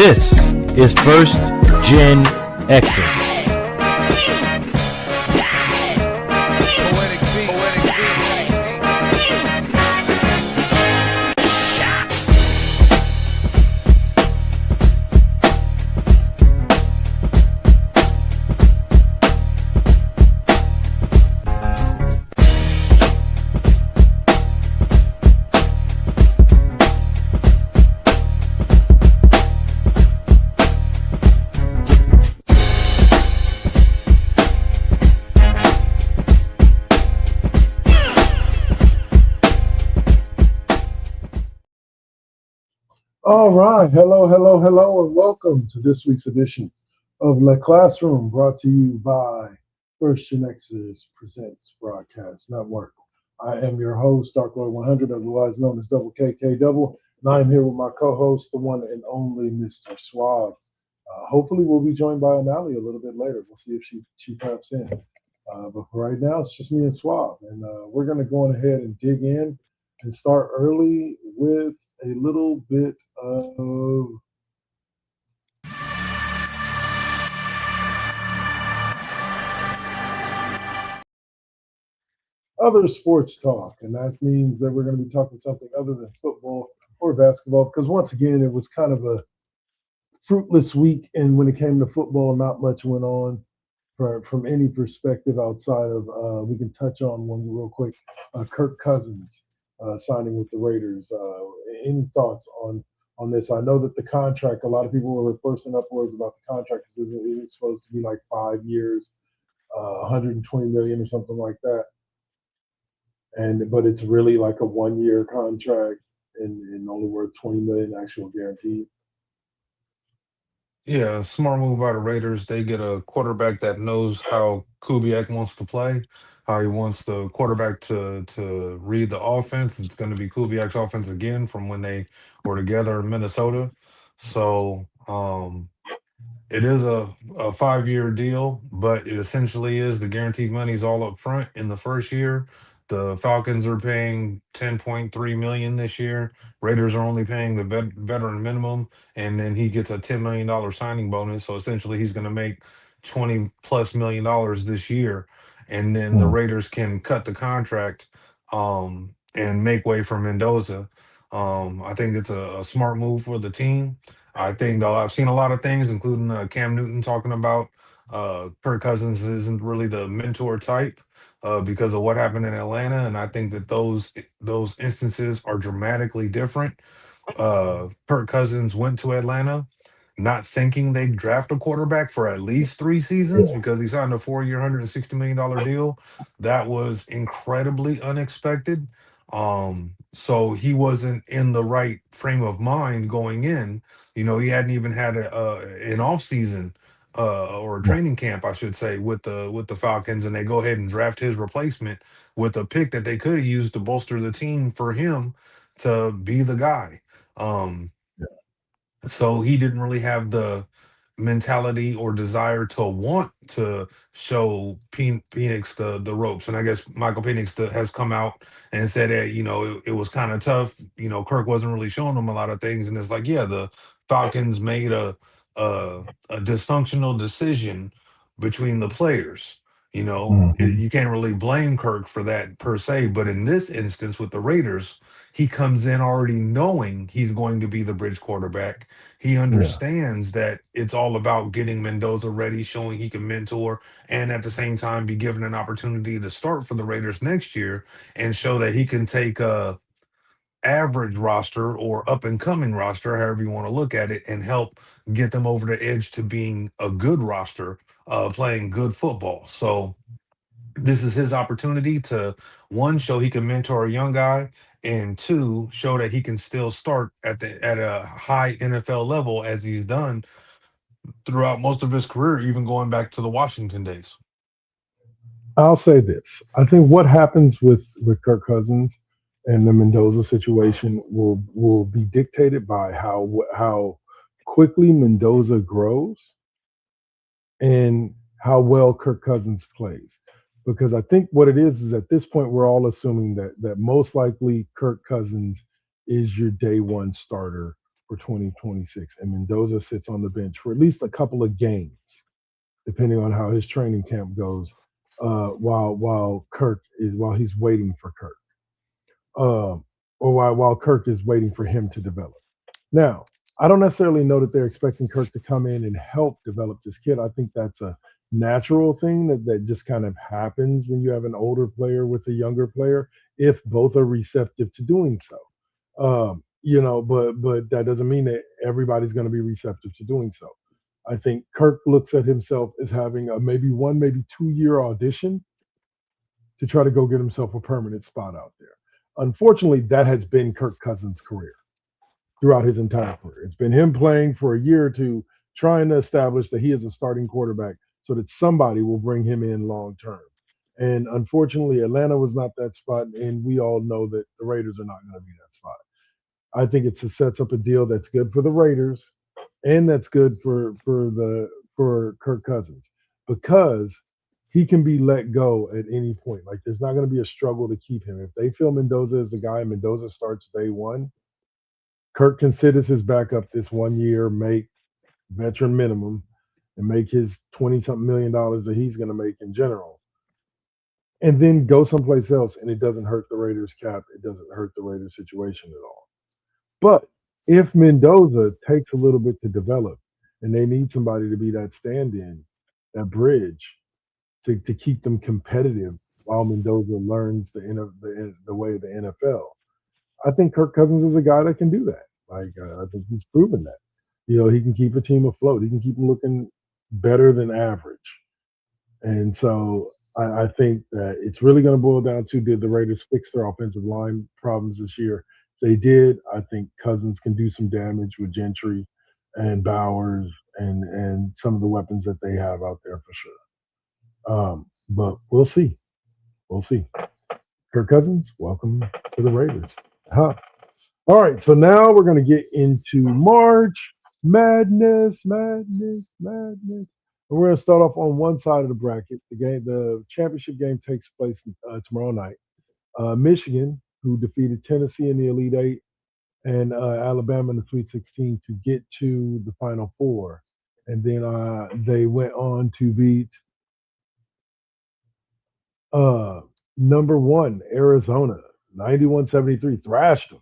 This is First GenXers. All right. Hello, and welcome to this week's edition of Le Classroom, brought to you by First GenXers Presents Broadcast Network. I am your host, Dark Lord 100, otherwise known as Double KK Double, and I am here with my co-host, the one and only Mr. Suave. Hopefully, we'll be joined by O'Malley a little bit later. We'll see if she taps in. But for right now, it's just me and Suave, and we're going to go on ahead and dig in and start early with a little bit of other sports talk. And that means that we're going to be talking something other than football or basketball, because once again, it was kind of a fruitless week. And when it came to football, not much went on from any perspective outside of, we can touch on one real quick, Kirk Cousins signing with the Raiders. Any thoughts on this? I know that the contract, a lot of people were bursting upwards about the contract because it's supposed to be like 5 years, 120 million or something like that. But it's really like a 1 year contract and only worth 20 million actual guaranteed. Yeah, smart move by the Raiders. They get a quarterback that knows how Kubiak wants to play, how he wants the quarterback to read the offense. It's going to be Kubiak's offense again from when they were together in Minnesota. So it is a 5 year deal, but it essentially is the guaranteed money's all up front in the first year. The Falcons are paying 10.3 million this year. Raiders are only paying the veteran minimum, and then he gets a $10 million signing bonus. So essentially, he's going to make 20+ million dollars this year, and then the Raiders can cut the contract and make way for Mendoza. I think it's a smart move for the team. I think though I've seen a lot of things, including Cam Newton talking about Kirk Cousins isn't really the mentor type because of what happened in Atlanta, and I think that those instances are dramatically different. Kirk Cousins went to Atlanta not thinking they'd draft a quarterback for at least 3 seasons because he signed a 4 year, $160 million deal. That was incredibly unexpected. So he wasn't in the right frame of mind going in. You know, he hadn't even had an off season or a training camp, I should say, with the Falcons, and they go ahead and draft his replacement with a pick that they could have used to bolster the team for him to be the guy. Um, so he didn't really have the mentality or desire to want to show Phoenix the ropes. And I guess Michael Phoenix has come out and said that, you know, it was kind of tough. You know, Kirk wasn't really showing him a lot of things. And it's like, yeah, the Falcons made a dysfunctional decision between the players. You know, you can't really blame Kirk for that per se. But in this instance with the Raiders, he comes in already knowing he's going to be the bridge quarterback. He understands that it's all about getting Mendoza ready, showing he can mentor, and at the same time be given an opportunity to start for the Raiders next year and show that he can take a average roster or up and coming roster, however you want to look at it, and help get them over the edge to being a good roster, playing good football. So this is his opportunity to, one, show he can mentor a young guy, and two, show that he can still start at a high NFL level as he's done throughout most of his career, even going back to the Washington days. I'll say this. I think what happens with Kirk Cousins and the Mendoza situation will be dictated by how quickly Mendoza grows and how well Kirk Cousins plays. Because I think what it is at this point we're all assuming that most likely Kirk Cousins is your day one starter for 2026, and Mendoza sits on the bench for at least a couple of games, depending on how his training camp goes, while he's waiting for Kirk, or while Kirk is waiting for him to develop. Now, I don't necessarily know that they're expecting Kirk to come in and help develop this kid. I think that's a natural thing that just kind of happens when you have an older player with a younger player, if both are receptive to doing so. But that doesn't mean that everybody's going to be receptive to doing so. I think Kirk looks at himself as having a maybe 2 year audition to try to go get himself a permanent spot out there. Unfortunately, that has been Kirk Cousins' career throughout his entire career. It's been him playing for a year or two, trying to establish that he is a starting quarterback so that somebody will bring him in long term. And unfortunately, Atlanta was not that spot, and we all know that the Raiders are not going to be that spot. I think it sets up a deal that's good for the Raiders and that's good for Kirk Cousins, because he can be let go at any point. Like, there's not going to be a struggle to keep him. If they feel Mendoza is the guy, Mendoza starts day one, Kirk considers his backup this 1 year, make veteran minimum, and make his 20-something million dollars that he's going to make in general, and then go someplace else, and it doesn't hurt the Raiders cap. It doesn't hurt the Raiders situation at all. But if Mendoza takes a little bit to develop, and they need somebody to be that stand-in, that bridge, to keep them competitive while Mendoza learns the way of the NFL, I think Kirk Cousins is a guy that can do that. Like, I think he's proven that. He can keep a team afloat. He can keep them looking better than average. And so I think that it's really going to boil down to, did the Raiders fix their offensive line problems this year? If they did, I think Cousins can do some damage with Gentry and Bowers and some of the weapons that they have out there for sure. But we'll see. We'll see. Kirk Cousins, welcome to the Raiders. Huh. All right, so now we're going to get into March Madness. And we're going to start off on one side of the bracket. The championship game takes place tomorrow night. Michigan, who defeated Tennessee in the Elite Eight, and Alabama in the Sweet 16 to get to the Final Four. And then they went on to beat number one, Arizona, 91-73, thrashed them.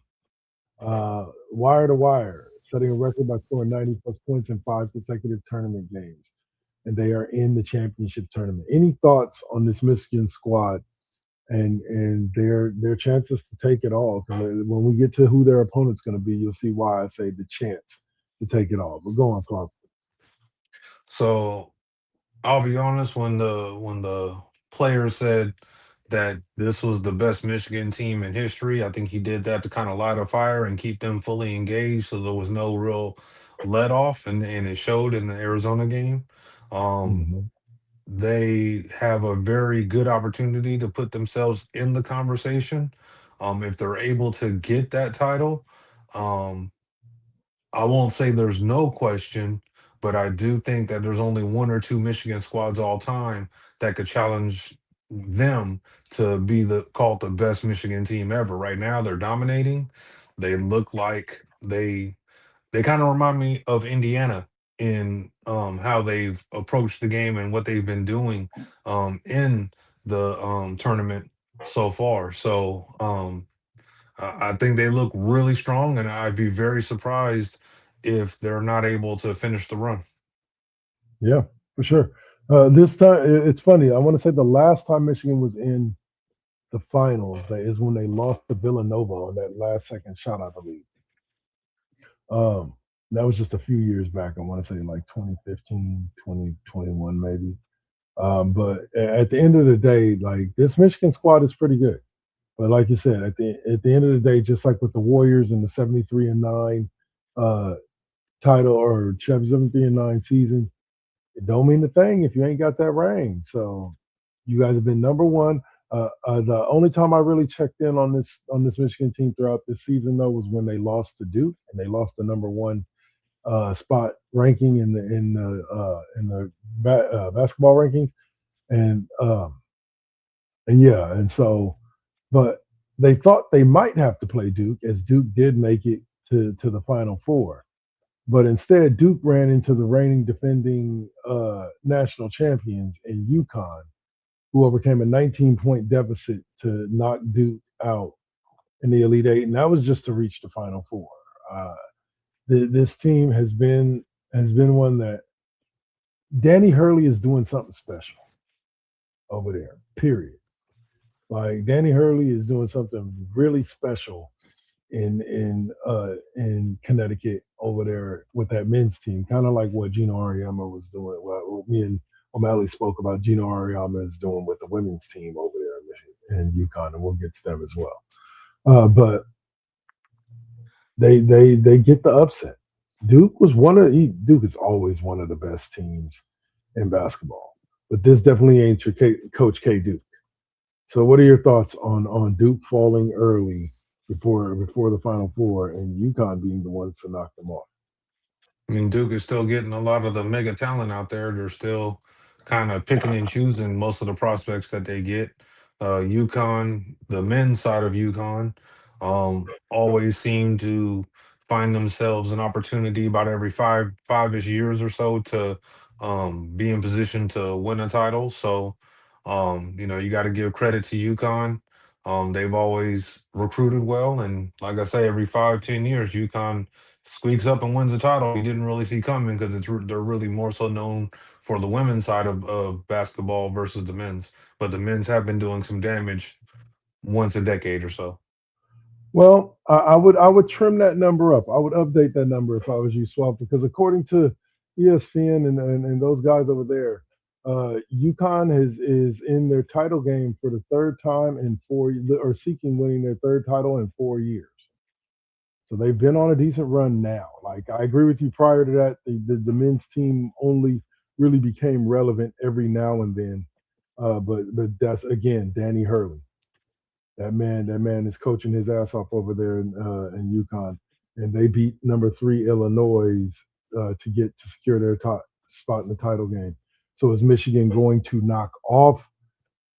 Wire to wire, setting a record by scoring 90-plus points in 5 consecutive tournament games. And they are in the championship tournament. Any thoughts on this Michigan squad and their chances to take it all? Because when we get to who their opponent's going to be, you'll see why I say the chance to take it all. But go on, Clark. So I'll be honest, when the player said that this was the best Michigan team in history, I think he did that to kind of light a fire and keep them fully engaged, so there was no real let off, and it showed in the Arizona game. Um, Mm-hmm. they have a very good opportunity to put themselves in the conversation, if they're able to get that title. Um, I won't say there's no question, but I do think that there's only one or two Michigan squads all time that could challenge them to be called the best Michigan team ever. Right now, they're dominating. They look like they kind of remind me of Indiana in how they've approached the game and what they've been doing in the tournament so far. So I think they look really strong, and I'd be very surprised if they're not able to finish the run. Yeah, for sure. This time, it's funny. I want to say the last time Michigan was in the finals, that is when they lost to Villanova on that last second shot, I believe. That was just a few years back. I want to say like 2015, 2021, maybe. But at the end of the day, like, this Michigan squad is pretty good. But like you said, at the end of the day, just like with the Warriors in the 73-9 title, or 73-9 season, it don't mean a thing if you ain't got that ring. So you guys have been number one. The only time I really checked in on this Michigan team throughout this season, though, was when they lost to Duke, and they lost the number one spot ranking in the basketball rankings, and yeah, and so, but they thought they might have to play Duke, as Duke did make it to the Final Four. But instead, Duke ran into the reigning defending national champions in UConn, who overcame a 19-point deficit to knock Duke out in the Elite Eight, and that was just to reach the Final Four. Uh, this team has been one that Danny Hurley is doing something special over there. Period. Like Danny Hurley is doing something really special in Connecticut over there with that men's team, kind of like what Gino Auriemma was doing. Well, me and O'Malley spoke about Gino Auriemma is doing with the women's team over there in UConn, and we'll get to them as well. But they get the upset. Duke is always one of the best teams in basketball, but this definitely ain't your Coach K Duke. So, what are your thoughts on Duke falling early before the Final Four and UConn being the ones to knock them off? I mean, Duke is still getting a lot of the mega talent out there. They're still kind of picking and choosing most of the prospects that they get. UConn, the men's side of UConn, always seem to find themselves an opportunity about every five-ish years or so to be in position to win a title. So, you got to give credit to UConn. They've always recruited well, and like I say, every 5, 10 years, UConn squeaks up and wins a title you didn't really see coming because they're really more so known for the women's side of basketball versus the men's. But the men's have been doing some damage once a decade or so. Well, I would trim that number up. I would update that number if I was you, Swap, because according to ESPN and those guys over there, UConn is in their title game for the third time in or seeking winning their third title in 4 years. So they've been on a decent run now. Like I agree with you. Prior to that, the men's team only really became relevant every now and then. But that's again Danny Hurley. That man is coaching his ass off over there in UConn, and they beat number 3 Illinois to secure their top spot in the title game. So is Michigan going to knock off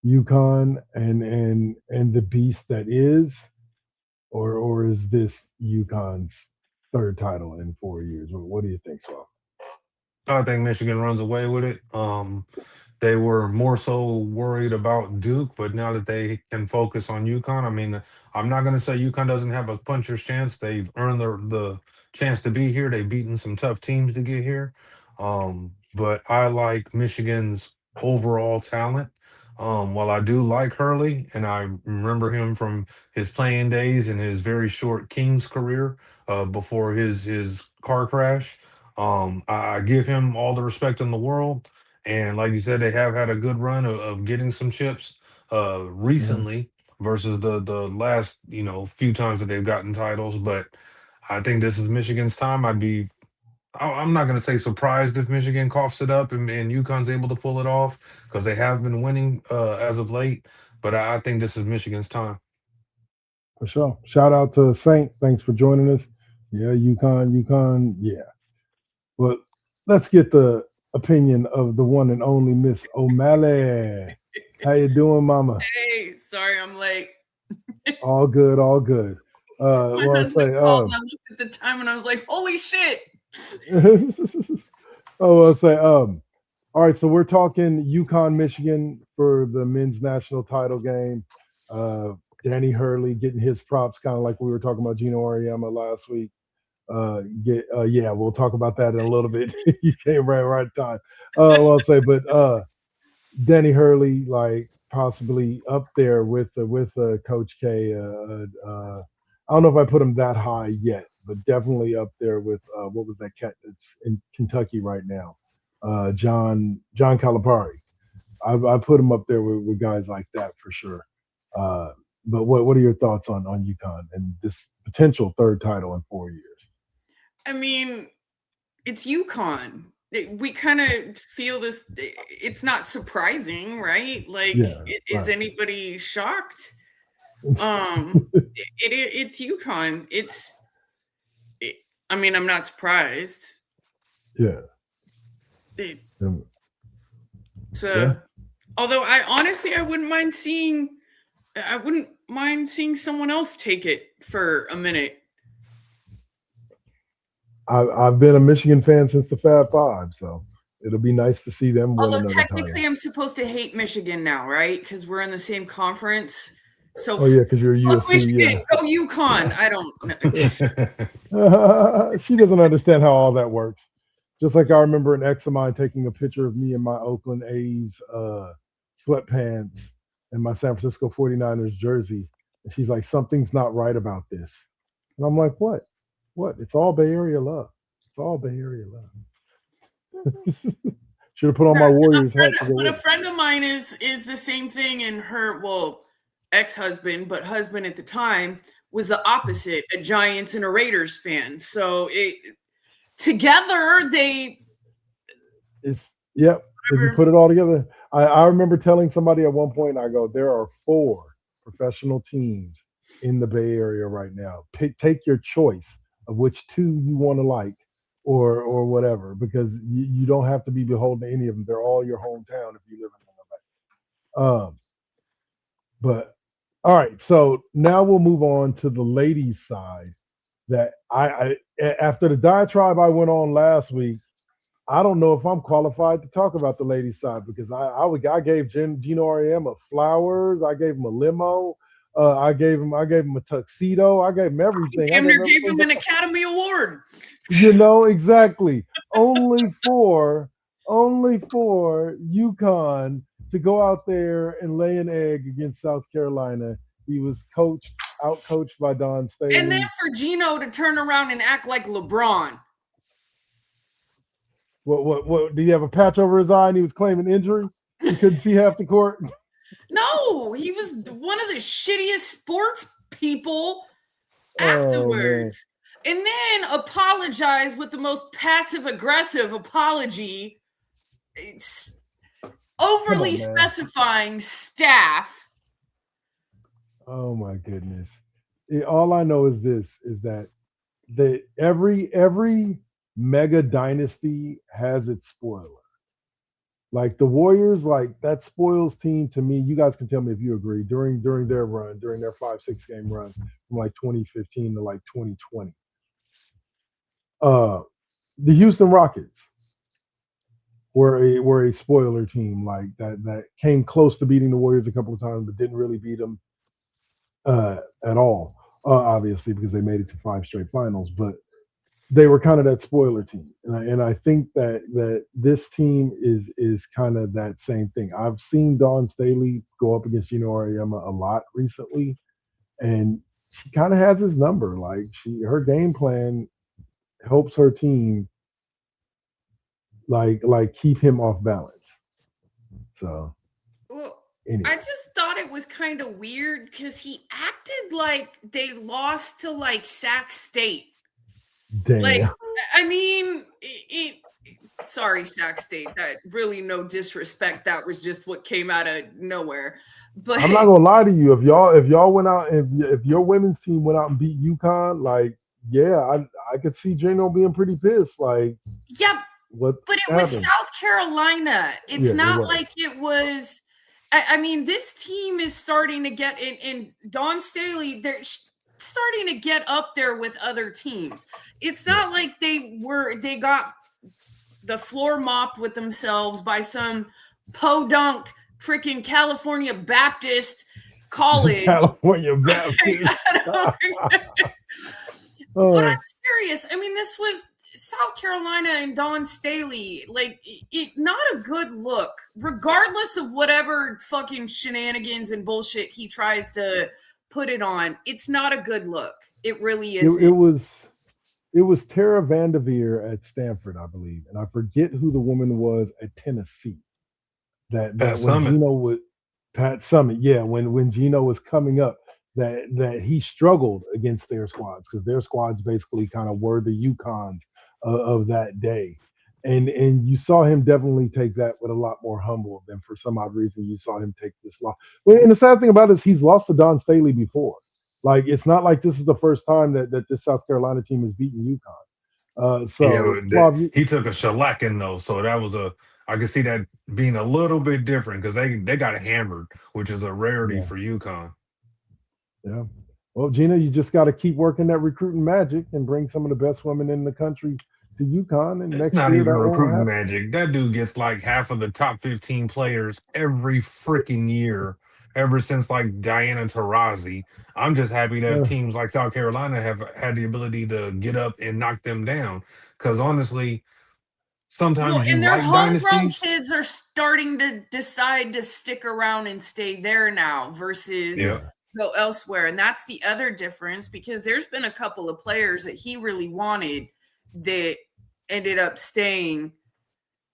UConn and the beast that is, or is this UConn's third title in 4 years? What do you think, Swell? I think Michigan runs away with it. They were more so worried about Duke, but now that they can focus on UConn, I mean, I'm not going to say UConn doesn't have a puncher's chance. They've earned the chance to be here. They've beaten some tough teams to get here. But I like Michigan's overall talent. While I do like Hurley, and I remember him from his playing days and his very short Kings career before his car crash, I give him all the respect in the world. And like you said, they have had a good run of getting some chips Mhm. recently versus the last few times that they've gotten titles. But I think this is Michigan's time. I'm not going to say surprised if Michigan coughs it up and UConn's able to pull it off because they have been winning as of late. But I think this is Michigan's time. For sure. Shout out to Saint. Thanks for joining us. Yeah, UConn. Yeah. But let's get the opinion of the one and only Miss O'Malley. How you doing, Mama? Hey, sorry I'm late. All good, all good. My Well, I husband say, called and I looked at the time and I was like, holy shit. oh, I say, all right. So we're talking UConn, Michigan for the men's national title game. Danny Hurley getting his props, kind of like we were talking about Gino Auriemma last week. Yeah, we'll talk about that in a little bit. You came right time. Well, I'll say, but Danny Hurley, like possibly up there with Coach K. I don't know if I put him that high yet, but definitely up there with what was that cat that's in Kentucky right now, John Calipari. I put him up there with guys like that for sure. Uh, but what are your thoughts on UConn and this potential third title in 4 years? I mean, it's UConn. We kind of feel this. It's not surprising, right? Like, Yeah, is right. anybody shocked? It's UConn. It, I mean, I'm not surprised. Yeah. It, Um, it's yeah. although I wouldn't mind seeing. I wouldn't mind seeing someone else take it for a minute. I've been a Michigan fan since the Fab Five, so it'll be nice to see them win Although another technically title. I'm supposed to hate Michigan now, right? Because we're in the same conference. So Oh yeah, because you're fuck USC. Michigan, Yeah. go UConn. I don't She doesn't understand how all that works. Just like I remember an ex of mine taking a picture of me in my Oakland A's sweatpants and my San Francisco 49ers jersey. And she's like, something's not right about this. And I'm like, what? What? It's all Bay Area love. It's all Bay Area love. Should have put on my Warriors hat to go but a with it. friend of mine is the same thing, and her ex-husband, but husband at the time was the opposite, a Giants and a Raiders fan. So together they It's yep. If you put it all together, I remember telling somebody at one point, I go, there are 4 professional teams in the Bay Area right now. Take your choice of which 2 you want to like, or whatever, because you don't have to be beholden to any of them. They're all your hometown if you live in them. But all right, so now we'll move on to the ladies' side. That I after the diatribe I went on last week, I don't know if I'm qualified to talk about the ladies' side because I gave Gino Auriemma flowers, I gave him a limo, I gave him a tuxedo, I gave him everything. damn near gave him an Academy Award. You know exactly. Only for UConn to go out there and lay an egg against South Carolina. He was out coached by Don Staley. And then for Gino to turn around and act like LeBron. What did he have a patch over his eye and he was claiming injury? He couldn't see half the court. No, he was one of the shittiest sports people afterwards. And then apologize with the most passive aggressive apology. It's overly specifying staff. Oh my goodness. All I know is this is that every mega dynasty has its spoiler. Like the Warriors, like that spoils team to me. You guys can tell me if you agree. During their run, during their 5-6 game run from like 2015 to like 2020. The Houston Rockets were a spoiler team like that came close to beating the Warriors a couple of times, but didn't really beat them at all. Obviously, because they made it to 5 straight finals, but they were kind of that spoiler team, and I think that this team is kind of that same thing. I've seen Dawn Staley go up against Gino Auriemma a lot recently, and she kind of has his number. Like her game plan helps her team like keep him off balance. So, well, anyway. I just thought it was kind of weird because he acted like they lost to like Sac State. Damn. Like, I mean, sorry, Sac State. That really no disrespect. That was just what came out of nowhere. But I'm not gonna lie to you. If y'all went out, if your women's team went out and beat UConn, like, yeah, I could see Gino being pretty pissed. Like, yeah, what? But it was South Carolina. It's not like it was. I mean, this team is starting to get in Dawn Staley. They're starting to get up there with other teams. It's not like they got the floor mopped with themselves by some podunk freaking California Baptist college. California Baptist. But I'm serious. I mean, this was South Carolina and Dawn Staley. Like, not a good look, regardless of whatever fucking shenanigans and bullshit he tries to put it on. It's not a good look. It really isn't. It was Tara Vanderveer at Stanford, I believe, and I forget who the woman was at Tennessee. That when Gino was Pat Summitt, yeah, when Gino was coming up, that he struggled against their squads because their squads basically kind of were the UConns of that day, and you saw him definitely take that with a lot more humble than for some odd reason you saw him take this loss. Well, and the sad thing about it is he's lost to Dawn Staley before. Like, it's not like this is the first time that this South Carolina team has beaten UConn. He took a shellacking though, so that was I can see that being a little bit different because they got hammered, which is a rarity for UConn. Yeah, Well, Gina, you just got to keep working that recruiting magic and bring some of the best women in the country to UConn. And It's next not year even that won't recruiting happen. magic. That dude gets like half of the top 15 players every freaking year, ever since like Diana Taurasi. I'm just happy that Uh, teams like South Carolina have had the ability to get up and knock them down. Because honestly, Well, sometimes you and their like homegrown dynasties. kids are starting to decide to stick around and stay there now versus Yeah. go elsewhere. And that's the other difference because there's been a couple of players that he really wanted that ended up staying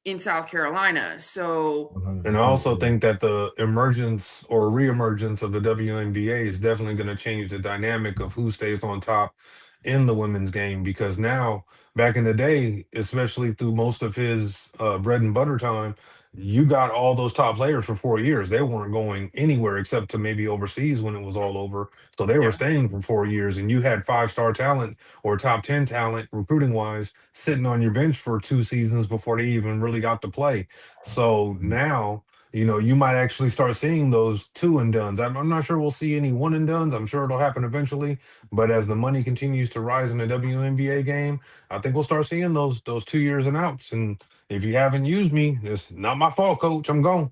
in South Carolina. So, And I 100%. also Yeah. think that the emergence or reemergence of the WNBA is definitely going to change the dynamic of who stays on top in the women's game because now, back in the day, especially through most of his bread and butter time, you got all those top players for 4 years. They weren't going anywhere except to maybe overseas when it was all over. So they were yeah. staying for 4 years, and you had five-star talent or top 10 talent recruiting wise sitting on your bench for 2 seasons before they even really got to play. So now, you might actually start seeing those two and dones. I'm not sure we'll see any one and dones. I'm sure it'll happen eventually. But as the money continues to rise in the WNBA game, I think we'll start seeing those 2 years and outs. And if you haven't used me, it's not my fault, coach. I'm gone.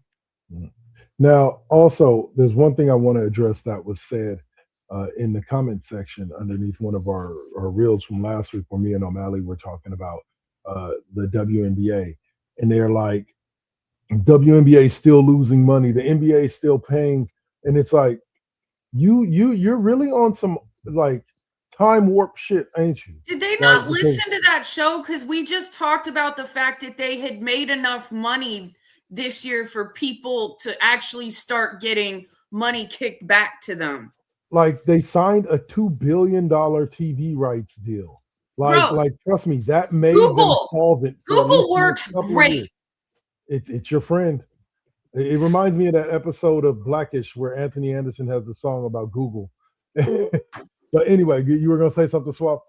Now, also, there's one thing I want to address that was said in the comment section underneath one of our reels from last week where me and O'Malley were talking about the WNBA. And they're like, WNBA is still losing money. The NBA is still paying. And it's like, you're really on some like time warp shit, ain't you? Did they Like, not because listen to that show? Because we just talked about the fact that they had made enough money this year for people to actually start getting money kicked back to them. like they signed a $2 billion TV rights deal. Bro, Trust me, that made them Google. solvent for at least Google the next works couple of great. years. It's your friend. It reminds me of that episode of Blackish where Anthony Anderson has the song about Google. But anyway, you were gonna say something, Swap?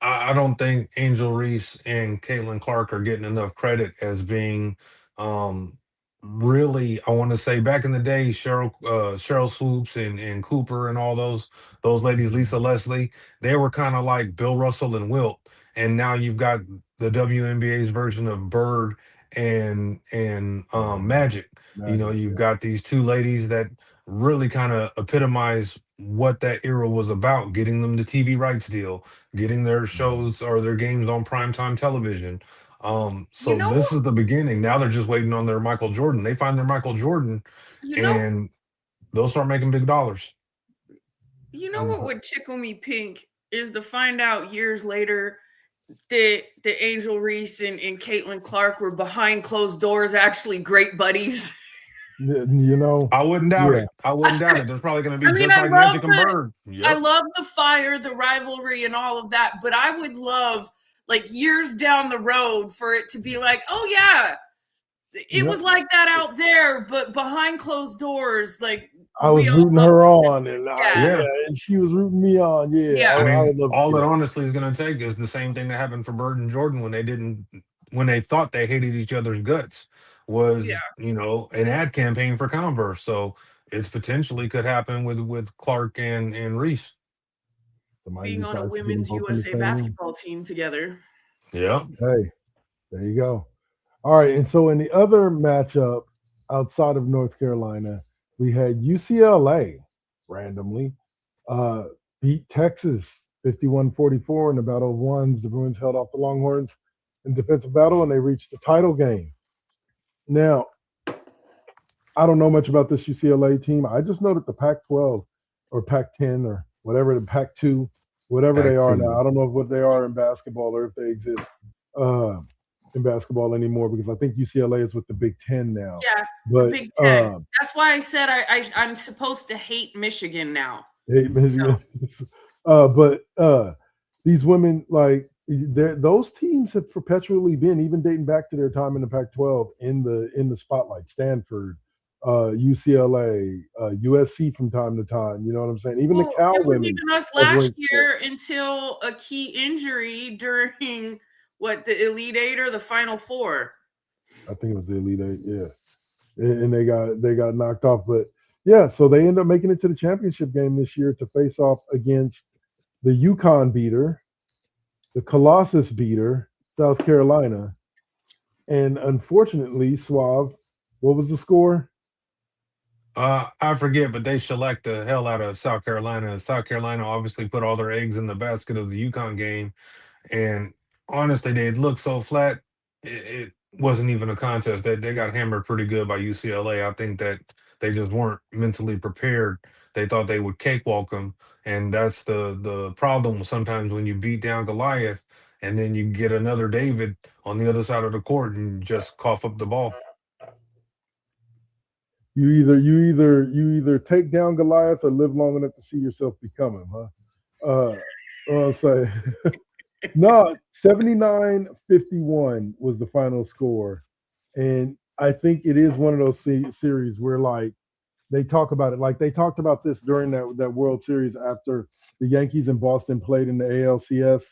I don't think Angel Reese and Caitlin Clark are getting enough credit as being really, I want to say back in the day, Cheryl Swoops and Cooper and all those ladies, Lisa Leslie, they were kind of like Bill Russell and Wilt. And now you've got the WNBA's version of Bird and Magic. Magic, You've yeah. got these two ladies that really kind of epitomize what that era was about, getting them the TV rights deal, getting their shows or their games on primetime television. You So know this what? is the beginning. Now they're just waiting on their Michael Jordan. They find their Michael Jordan You know. and they'll start making big dollars. You know what would tickle me pink is to find out years later that Angel Reese and Caitlin Clark were behind closed doors, actually great buddies. You know, I wouldn't doubt yeah. it. I wouldn't doubt it. There's probably going to I be mean, just like Magic and Bird. I Yep. love the fire, the rivalry, and all of that. But I would love, like years down the road, for it to be like, oh yeah, it was like that out there, but behind closed doors, like I was we all rooting love her this. on, and Yeah, Yeah. and she was rooting me on. Yeah, yeah. I I mean, would love to all see it that. honestly is going to take is the same thing that happened for Bird and Jordan when they thought they hated each other's guts was, Yeah. an ad campaign for Converse. So it's potentially could happen with Clark and Reese. Somebody Being on a decides to get them women's both in the USA same room. basketball team together. Yeah. Hey, there you go. All right, and so in the other matchup outside of North Carolina, we had UCLA randomly uh, beat Texas 51-44 in the Battle of Ones. The Bruins held off the Longhorns in defensive battle, and they reached the title game. Now, I don't know much about this UCLA team. I just know that the Pac-12 or Pac-10 or whatever, the Pac-2, whatever they Back are now. to I don't know what they are in basketball or if they exist in basketball anymore because I think UCLA is with the Big Ten now. Yeah, the But Big Ten. That's why I said I'm supposed to hate Michigan now. These women, like those teams have perpetually been, even dating back to their time in the Pac-12, in the spotlight. Stanford, UCLA, USC from time to time. You know what I'm saying? Even the Cal it was women even us have last ranked year until a key injury during the Elite Eight or the Final Four. I think it was the Elite Eight, yeah. And they got knocked off. But Yeah, so they end up making it to the championship game this year to face off against the UConn beater, the Colossus beater, South Carolina. And unfortunately, Suave, what was the score? I forget, but they shellacked the hell out of South Carolina. South Carolina obviously put all their eggs in the basket of the UConn game, and honestly, they looked so flat. It wasn't even a contest. They got hammered pretty good by UCLA. I think that they just weren't mentally prepared. They thought they would cakewalk them, and that's the problem sometimes when you beat down Goliath, and then you get another David on the other side of the court and just cough up the ball. You either take down Goliath or live long enough to see yourself become him, huh? I'll say no, 79-51 was the final score. And I think it is one of those series where like they talk about it. Like they talked about this during that World Series after the Yankees and Boston played in the ALCS.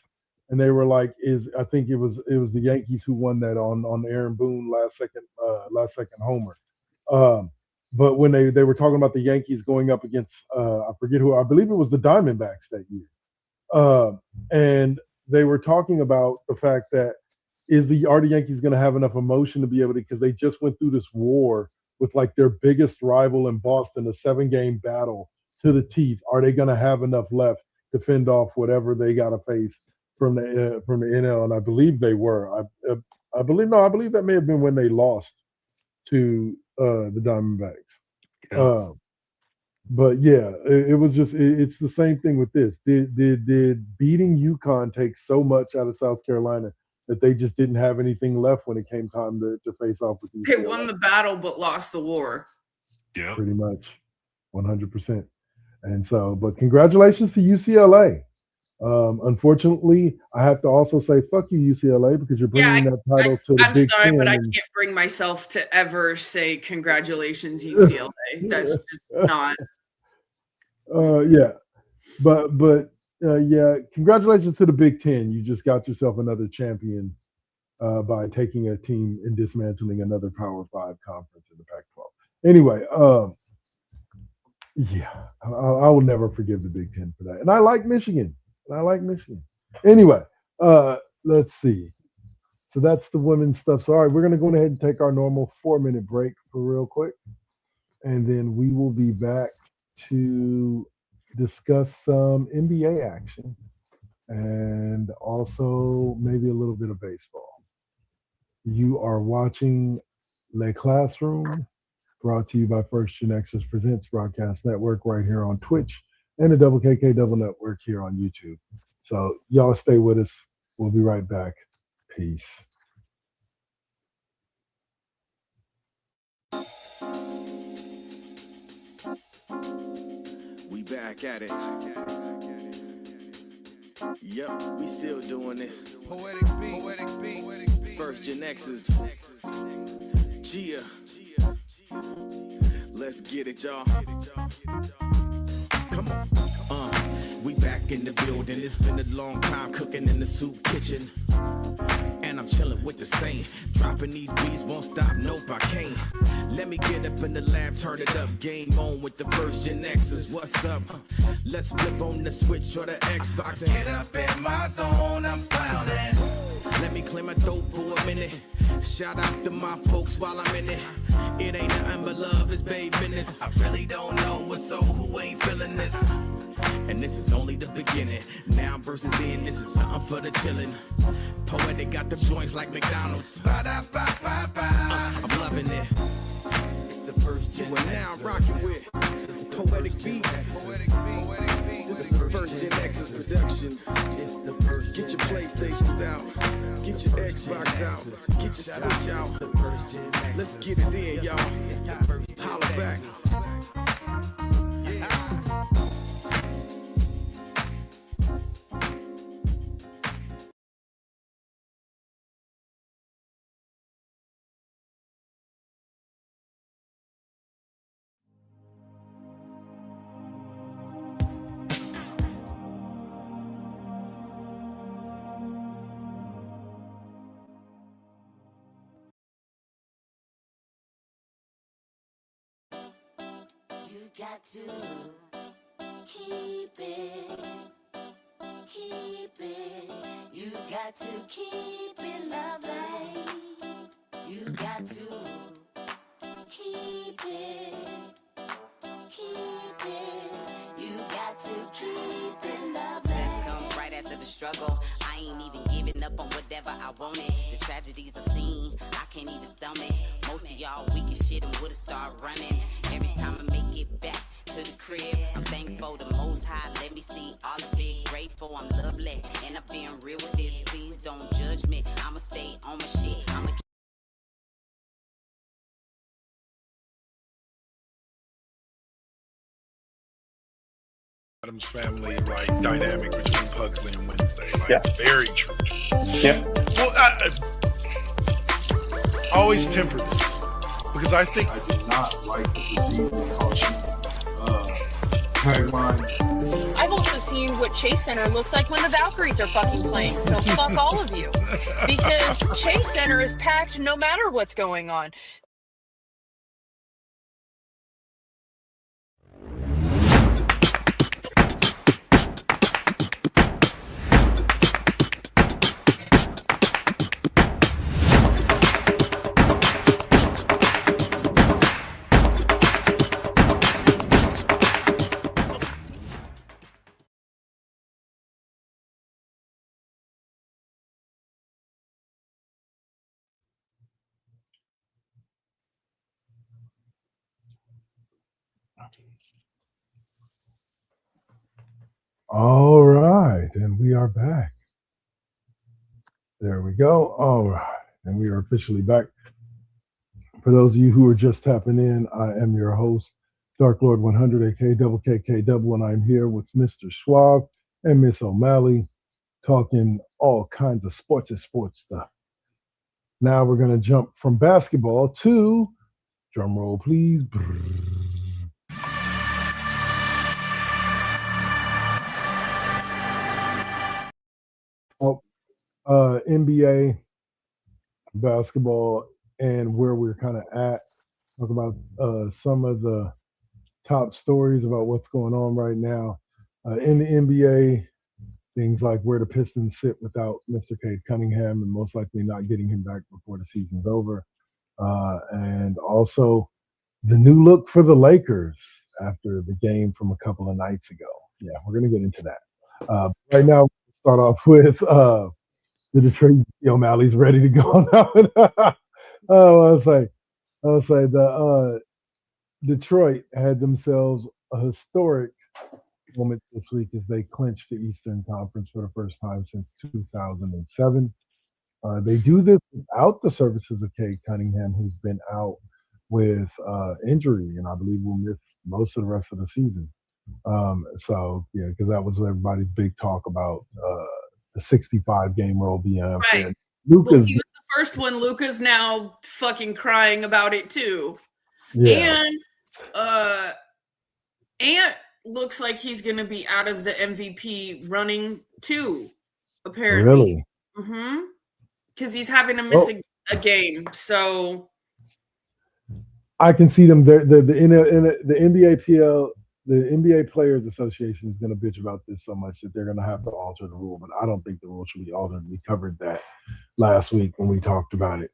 And they were like, I think it was the Yankees who won that on Aaron Boone last second homer. Um, but when they were talking about the Yankees going up against I forget who, I believe it was the Diamondbacks that year. And they were talking about the fact that are the Yankees going to have enough emotion to be able to, because they just went through this war with like their biggest rival in Boston, a 7-game battle to the teeth. Are they going to have enough left to fend off whatever they got to face from the NL? And I believe they were. I believe that may have been when they lost to the Diamondbacks. Yeah. But yeah, it was just it's the same thing with this. Did beating UConn take so much out of South Carolina that they just didn't have anything left when it came time to face off with UCLA? They won the battle but lost the war. Yeah. Pretty much, 100%. And so, but congratulations to UCLA. Unfortunately, I have to also say fuck you, UCLA, because you're bringing that title to the I'm Big sorry, Ten. but I can't bring myself to ever say congratulations, UCLA. That's just not. Yeah, but yeah, congratulations to the Big Ten. You just got yourself another champion by taking a team and dismantling another Power 5 conference in the Pac-12. Anyway, yeah, I will never forgive the Big Ten for that. And I like Michigan. Anyway, let's see. So that's the women's stuff. So all right, we're going to go ahead and take our normal 4-minute break for real quick. And then we will be back to discuss some NBA action and also maybe a little bit of baseball. You are watching Le Classroom, brought to you by First GenXers Presents Broadcast Network right here on Twitch and the Double KK Double Network here on YouTube. So y'all stay with us. We'll be right back. Peace. We back at it. Yep, we still doing it. Poetic beat. First GenXers. Gia. Let's get it, y'all. Come on. We back in the building. It's been a long time cooking in the soup kitchen. And I'm chilling with the same. Dropping these beats, won't stop, nope, I can't. Let me get up in the lab, turn it up. Game on with the First GenXers. What's up? Let's flip on the switch or the Xbox. Get up in my zone, I'm clowning. Let me clear my throat for a minute. Shout out to my folks while I'm in it. It ain't nothing but love, it's babe business. I really don't know what's so who ain't feeling this. And this is only the beginning. Now versus then, this is something for the chillin'. Poetic got the joints like McDonald's. I'm loving it. It's the First GenXers. We're now rocking with Poetic Beats. This is the First GenXers production. Get your PlayStations out. Get your Xbox out. Get your Switch out. Let's get it in, y'all. Holla back. got to keep it. Keep it. You got to keep it lovely. You got to keep it. Keep it. You got to keep it lovely. Success comes right after the struggle. I ain't even giving up on whatever I wanted. The tragedies I've seen, I can't even stomach. Most of y'all weak as shit and would've started running. Every time I make it back to the crib, I'm thankful the Most High let me see all of it. Grateful I'm lovely, and I'm being real with this. Please don't judge me. I'ma stay on my shit. I'ma Adams family like dynamic between Pugsley and Wednesday. Like very true. Yeah. Well, I always temper this because I think I did not like the perceived caution tagline. I've also seen what Chase Center looks like when the Valkyries are fucking playing, so fuck all of you. Because Chase Center is packed no matter what's going on. All right, and we are back. There we go. All right, and we are officially back. For those of you who are just tapping in, I am your host, Dark Lord 100, aka Double KK Double, and I'm here with Mr. Schwab and Miss O'Malley, talking all kinds of sports stuff. Now we're going to jump from basketball to, drum roll please. NBA basketball and where we're kind of at. Talk about some of the top stories about what's going on right now in the NBA. Things like where the Pistons sit without Mr. Cade Cunningham and most likely not getting him back before the season's over. And also the new look for the Lakers after the game from a couple of nights ago. Yeah, we're going to get into that. Right now, we'll start off with the Detroit. O'Malley's ready to go now. I'll say the Detroit had themselves a historic moment this week as they clinched the Eastern Conference for the first time since 2007. They do this without the services of Cade Cunningham, who's been out with injury, and I believe will miss most of the rest of the season. So, yeah, because that was everybody's big talk about the 65-game rule being unfair. Right. Luka's, well, he was the first one. Luka's now fucking crying about it too. yeah. And looks like he's going to be out of the MVP running too, apparently. Really? Because he's having to miss a game. So I can see them there. The NBA PL, the NBA Players Association is going to bitch about this so much that they're going to have to alter the rule. But I don't think the rule should be altered. We covered that last week when we talked about it.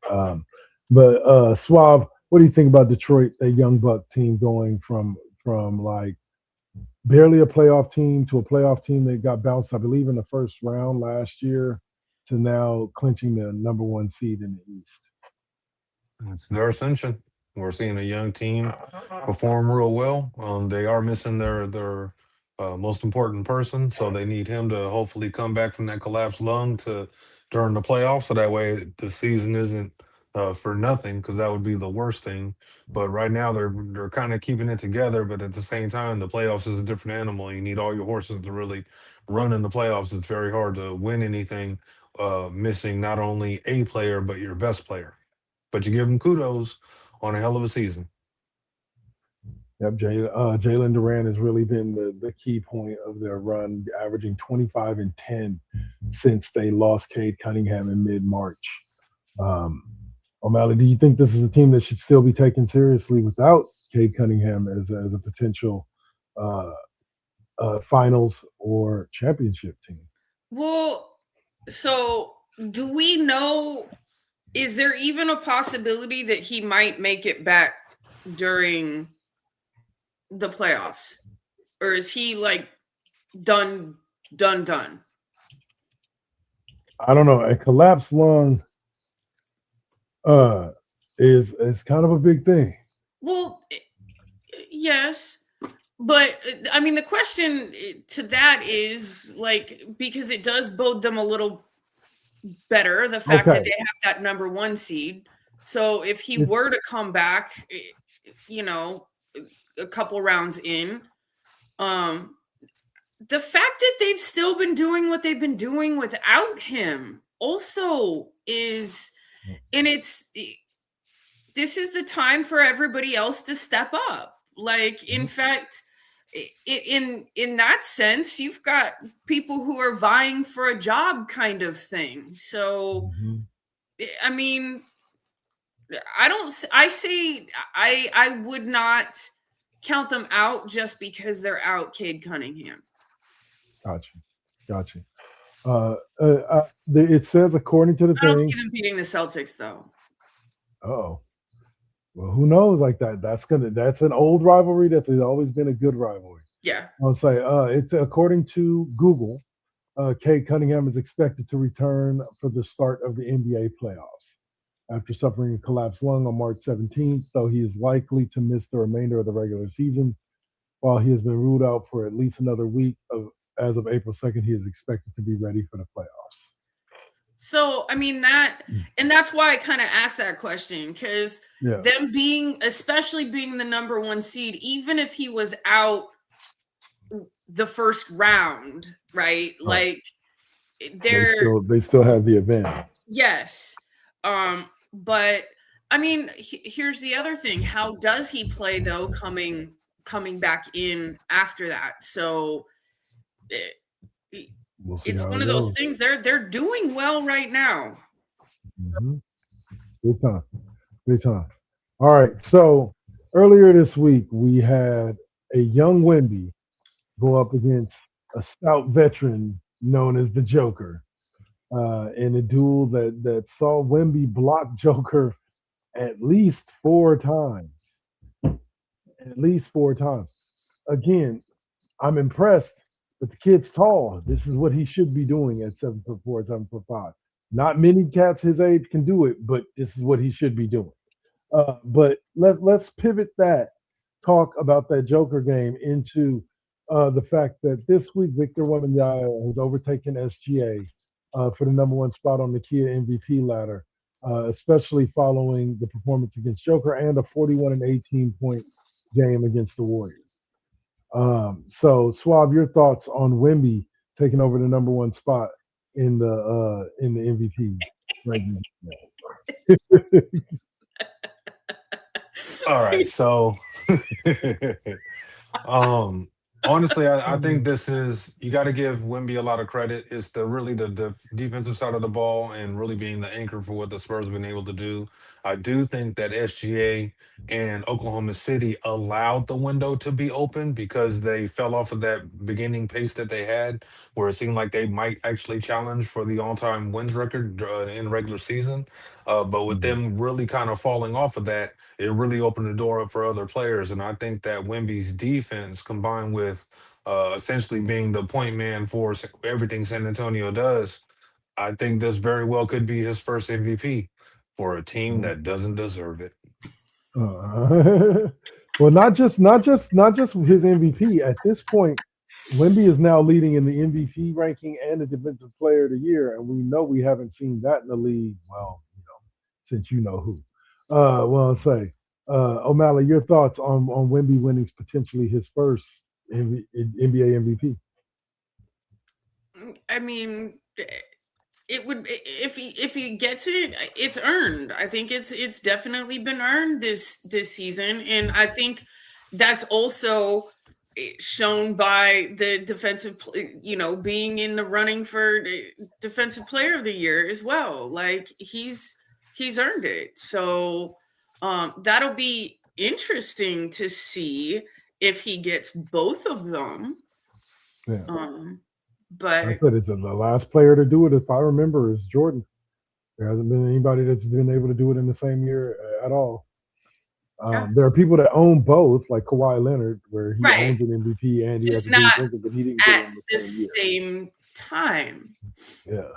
But Suave, what do you think about Detroit, a young buck team going from like barely a playoff team to a playoff team that got bounced, I believe, in the first round last year, to now clinching the number one seed in the East? It's their ascension. We're seeing a young team perform real well. They are missing their most important person, so they need him to hopefully come back from that collapsed lung during the playoffs, so that way the season isn't for nothing, because that would be the worst thing. But right now they're kind of keeping it together, but at the same time the playoffs is a different animal. You need all your horses to really run in the playoffs. It's very hard to win anything missing not only a player but your best player. But you give them kudos on a hell of a season. Yep, Jalen Duran has really been the key point of their run, averaging 25 and 10 since they lost Cade Cunningham in mid-March. O'Malley, do you think this is a team that should still be taken seriously without Cade Cunningham as a potential finals or championship team? Well, so do we know? Is there even a possibility that he might make it back during the playoffs, or is he like done? I don't know. A collapsed lung is kind of a big thing. Well, yes, but I mean the question to that is like, because it does bode them a little better, the fact that they have that number 1 seed. So if he were to come back, you know, a couple rounds in, the fact that they've still been doing what they've been doing without him also is, and this is the time for everybody else to step up. Like, in fact, in that sense, you've got people who are vying for a job kind of thing. So, I mean, I would not count them out just because they're out Cade Cunningham. Gotcha. It says, according to the I don't thing. see them beating the Celtics, though. Oh, well, who knows? Like that's an old rivalry. That's always been a good rivalry. Yeah. I'll say it's according to Google. Cade Cunningham is expected to return for the start of the NBA playoffs after suffering a collapsed lung on March 17th, so he is likely to miss the remainder of the regular season. While he has been ruled out for at least another week, as of April 2nd, he is expected to be ready for the playoffs. So, I mean, that's why I kind of asked that question, because them especially being the number 1 seed, even if he was out the first round, right? Like they still have the advantage. Yes. But I mean, here's the other thing. How does he play though coming back in after that? So it's one of those things. They're doing well right now. Big time. All right. So earlier this week, we had a young Wemby go up against a stout veteran known as the Joker in a duel that saw Wemby block Joker at least 4 times. Again, I'm impressed, but the kid's tall. This is what he should be doing at 7'4", 7'5". Not many cats his age can do it, but this is what he should be doing. But let's pivot that talk about that Joker game into the fact that this week Victor Wembanyama has overtaken SGA for the number 1 spot on the Kia MVP ladder, especially following the performance against Joker and a 41 and 18 point game against the Warriors. So Swab, your thoughts on Wemby taking over the number 1 spot in the MVP ranking? All right, so honestly, I think this is, you got to give Wemby a lot of credit. It's the defensive side of the ball and really being the anchor for what the Spurs have been able to do. I do think that SGA and Oklahoma City allowed the window to be open because they fell off of that beginning pace that they had, where it seemed like they might actually challenge for the all-time wins record in regular season. But with them really kind of falling off of that, it really opened the door up for other players. And I think that Wemby's defense, combined with essentially being the point man for everything San Antonio does, I think this very well could be his first MVP for a team that doesn't deserve it. Well, not just his MVP. At this point, Wemby is now leading in the MVP ranking and the Defensive Player of the Year, and we know we haven't seen that in the league. Well, since you know who. I'll say, O'Malley, your thoughts on Wemby winning potentially his first NBA MVP? I mean, it would, if he gets it, it's earned. I think it's definitely been earned this season, and I think that's also shown by the defensive, being in the running for Defensive Player of the Year as well. Like he's He's earned it. So that'll be interesting to see if he gets both of them. Yeah. But I said it's the last player to do it, if I remember, is Jordan. There hasn't been anybody that's been able to do it in the same year at all. Yeah. There are people that own both, like Kawhi Leonard, where he Right. owns an MVP and he Just has a not defensive, but he didn't get it at in the the same year. same time. Yeah.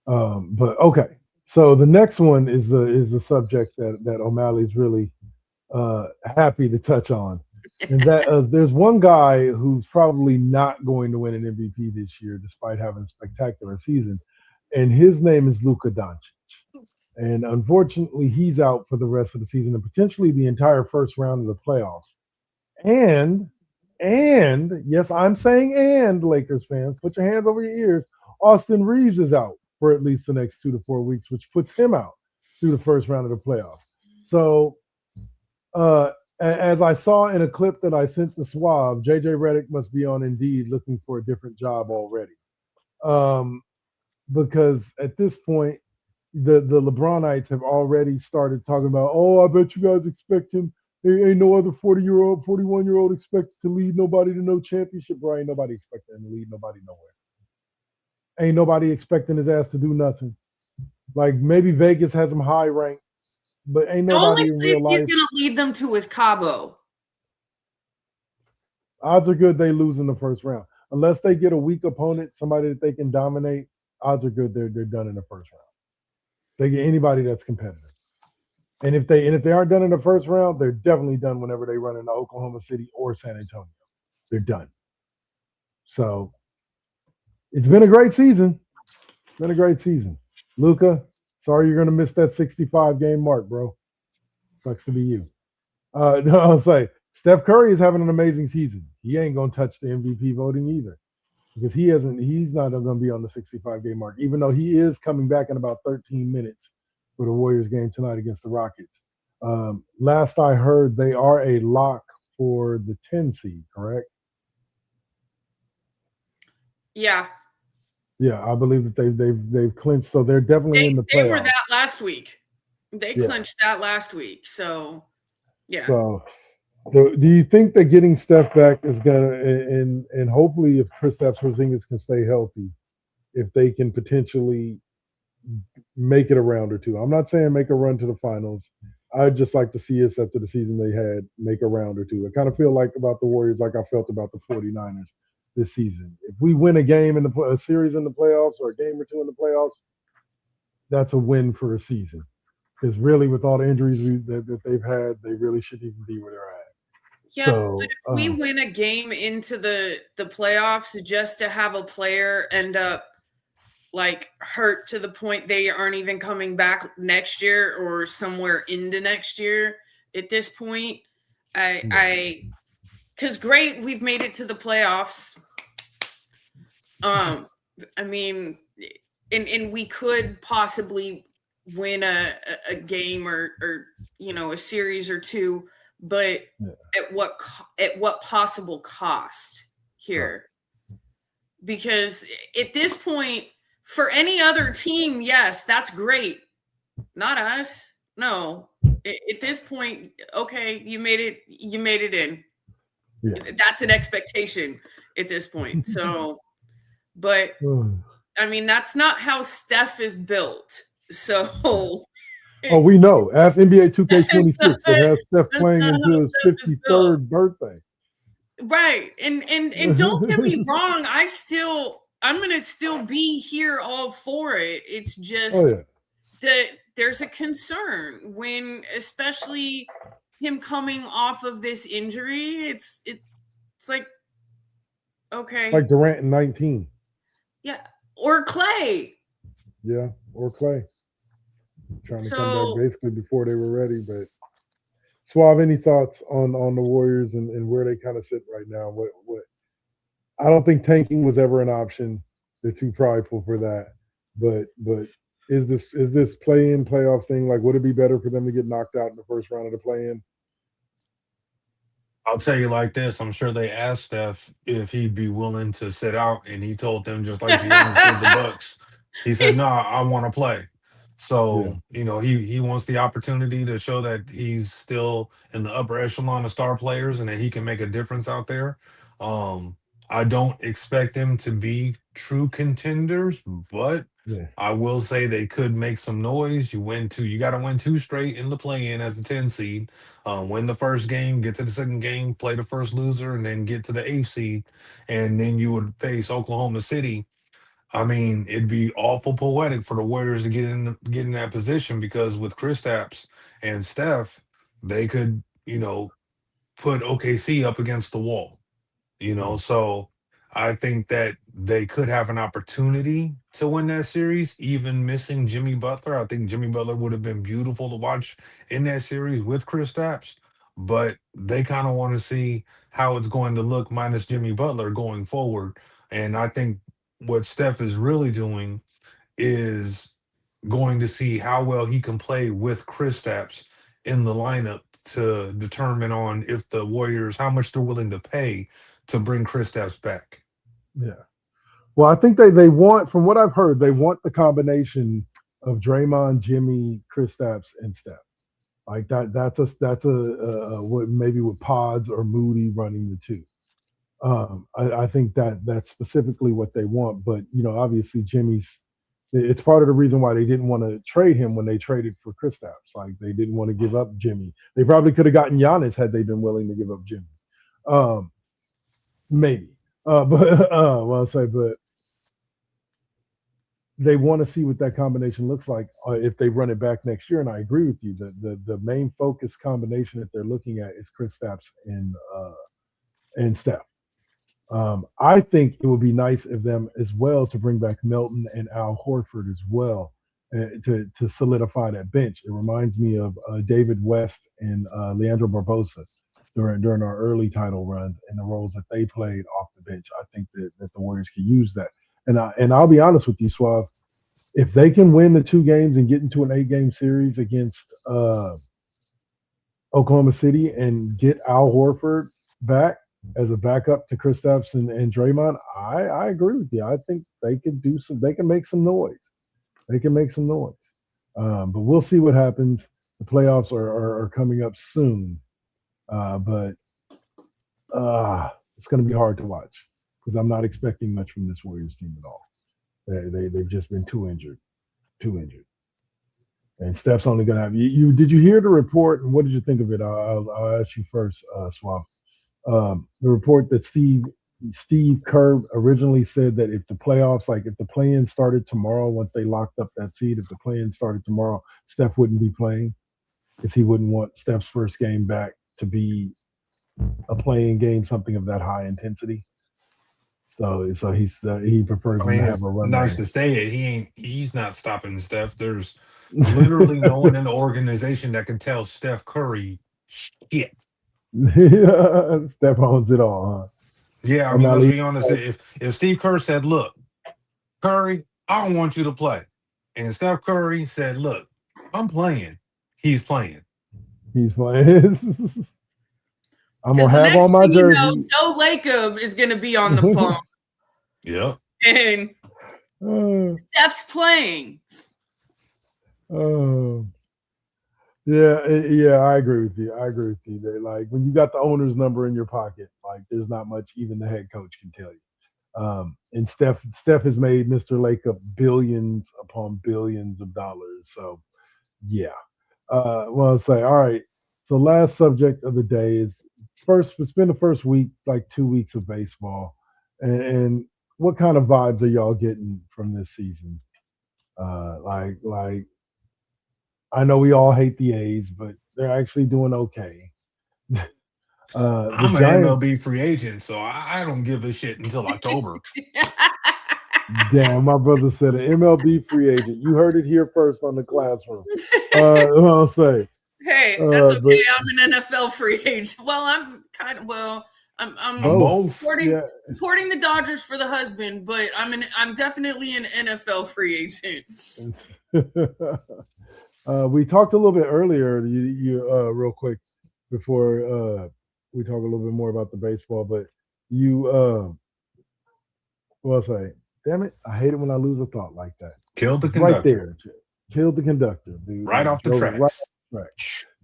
But okay. So the next one is the subject that O'Malley's really happy to touch on. And that there's one guy who's probably not going to win an MVP this year, despite having a spectacular season. And his name is Luka Doncic. And unfortunately, he's out for the rest of the season and potentially the entire first round of the playoffs. And yes, I'm saying and, Lakers fans, put your hands over your ears. Austin Reeves is out for at least the next 2 to 4 weeks, which puts him out through the first round of the playoffs. So, as I saw in a clip that I sent to Suave, JJ Redick must be on Indeed looking for a different job already. Because at this point, the LeBronites have already started talking about, oh, I bet you guys expect him. There ain't no other 40-year-old, 41-year-old expected to lead nobody to no championship. Bro, ain't nobody expecting him to lead nobody nowhere. Ain't nobody expecting his ass to do nothing. Like, maybe Vegas has him high ranked, but ain't nobody in real life. He's going to lead them to is Cabo. Odds are good they lose in the first round. Unless they get a weak opponent, somebody that they can dominate, odds are good they're done in the first round. They get anybody that's competitive. And if they aren't done in the first round, they're definitely done whenever they run into Oklahoma City or San Antonio. They're done. So it's been a great season. It's been a great season. Luka, sorry you're going to miss that 65-game mark, bro. Sucks to be you. I'll say Steph Curry is having an amazing season. He ain't going to touch the MVP voting either because he's not going to be on the 65-game mark, even though he is coming back in about 13 minutes for the Warriors game tonight against the Rockets. Last I heard, they are a lock for the 10 seed, correct? Yeah. Yeah, I believe that they've clinched, so they're definitely in the playoffs. They were that last week. They clinched that last week, so yeah. So, do you think that getting Steph back is gonna, and hopefully if Kristaps Porzingis can stay healthy, if they can potentially make it a round or two? I'm not saying make a run to the finals. I'd just like to see us after the season they had make a round or two. I kind of feel like about the Warriors like I felt about the 49ers this season. If we win a game in a series in the playoffs or a game or two in the playoffs, that's a win for a season. Because really, with all the injuries that they've had, they really shouldn't even be where they're at. Yeah, so, but if we win a game into the playoffs just to have a player end up like hurt to the point they aren't even coming back next year or somewhere into next year at this point, because great, we've made it to the playoffs. I mean, and we could possibly win a game or a series or two, but at what possible cost here? Because at this point, for any other team, yes, that's great. Not us. No. At this point, okay, you made it in. Yeah. That's an expectation at this point. So, but I mean, that's not how Steph is built. So we know. Ask NBA 2K26. It has Steph playing into his 53rd birthday. Right. And don't get me wrong, I'm gonna still be here all for it. It's just that there's a concern when, especially him coming off of this injury, it's like, okay. Like Durant in 19. Yeah. Or Clay. Yeah, or Clay. Trying to come back basically before they were ready. But Suave, any thoughts on the Warriors and where they kind of sit right now? What I don't think tanking was ever an option. They're too prideful for that. But is this play-in playoff thing, like, would it be better for them to get knocked out in the first round of the play-in? I'll tell you like this. I'm sure they asked Steph if he'd be willing to sit out, and he told them just like Giannis did the Bucks. He said, "No, I want to play." So, he wants the opportunity to show that he's still in the upper echelon of star players and that he can make a difference out there. Um, I don't expect them to be true contenders, but Yeah. I will say they could make some noise. You got to win two straight in the play-in as the 10 seed. Win the first game, get to the second game, play the first loser, and then get to the 8th seed. And then you would face Oklahoma City. I mean, it'd be awful poetic for the Warriors to get in that position because with Kristaps and Steph, they could, put OKC up against the wall. So I think that they could have an opportunity to win that series, even missing Jimmy Butler. I think Jimmy Butler would have been beautiful to watch in that series with Kristaps, but they kind of want to see how it's going to look minus Jimmy Butler going forward. And I think what Steph is really doing is going to see how well he can play with Kristaps in the lineup to determine on if the Warriors how much they're willing to pay to bring Kristaps back. Yeah. Well, I think they want, from what I've heard, they want the combination of Draymond, Jimmy, Kristaps, and Steph. Like that's what maybe with Pods or Moody running the two. I think that's specifically what they want. But obviously Jimmy's. It's part of the reason why they didn't want to trade him when they traded for Kristaps. Like they didn't want to give up Jimmy. They probably could have gotten Giannis had they been willing to give up Jimmy. Maybe. But I'll say, but they want to see what that combination looks like if they run it back next year. And I agree with you. The main focus combination that they're looking at is Kristaps and Steph. I think it would be nice of them as well to bring back Melton and Al Horford as well to solidify that bench. It reminds me of David West and Leandro Barbosa during our early title runs and the roles that they played off the bench. I think that the Warriors can use that. And I'll be honest with you, Suave. If they can win the 2 games and get into an 8-game series against Oklahoma City and get Al Horford back as a backup to Kristaps and Draymond, I agree with you. I think they can make some noise. They can make some noise. But we'll see what happens. The playoffs are coming up soon. But it's going to be hard to watch because I'm not expecting much from this Warriors team at all. They've just been too injured. And Steph's only going to have you. Did you hear the report? And what did you think of it? I'll ask you first, Swamp. The report that Steve Kerr originally said that if the playoffs, like if the play-in started tomorrow, once they locked up that seed, if the play-in started tomorrow, Steph wouldn't be playing because he wouldn't want Steph's first game back to be a play-in game, something of that high intensity. So he prefers him to have a run. Nice to say it. He's not stopping Steph. There's literally no one in the organization that can tell Steph Curry shit. Steph owns it all, huh? Yeah, I mean, let's be honest. If Steve Kerr said, "Look, Curry, I don't want you to play," and Steph Curry said, "Look, I'm playing," he's playing. He's playing. I'm gonna have all my jerseys. Joe Lacob is gonna be on the phone. Yep. And Steph's playing. Yeah, I agree with you. They, like when you got the owner's number in your pocket, like there's not much even the head coach can tell you. And Steph has made Mr. Lacob billions upon billions of dollars. So yeah. Well, I'll say, all right. So last subject of the day is it's been the first week, like 2 weeks of baseball. And what kind of vibes are y'all getting from this season? Like I know we all hate the A's, but they're actually doing okay. I'm an MLB free agent, so I don't give a shit until October. Damn, my brother said an MLB free agent. You heard it here first on the Classroom. I'll say. Hey, that's okay. I'm an NFL free agent. Well, I'm both supporting the Dodgers for the husband, but I'm definitely an NFL free agent. We talked a little bit earlier, you real quick before we talk a little bit more about the baseball, but you well, say, damn it, I hate it when I lose a thought like that. Kill the conductor. Right there. Killed the conductor, dude. Right Like off the drove it right tracks. off the track.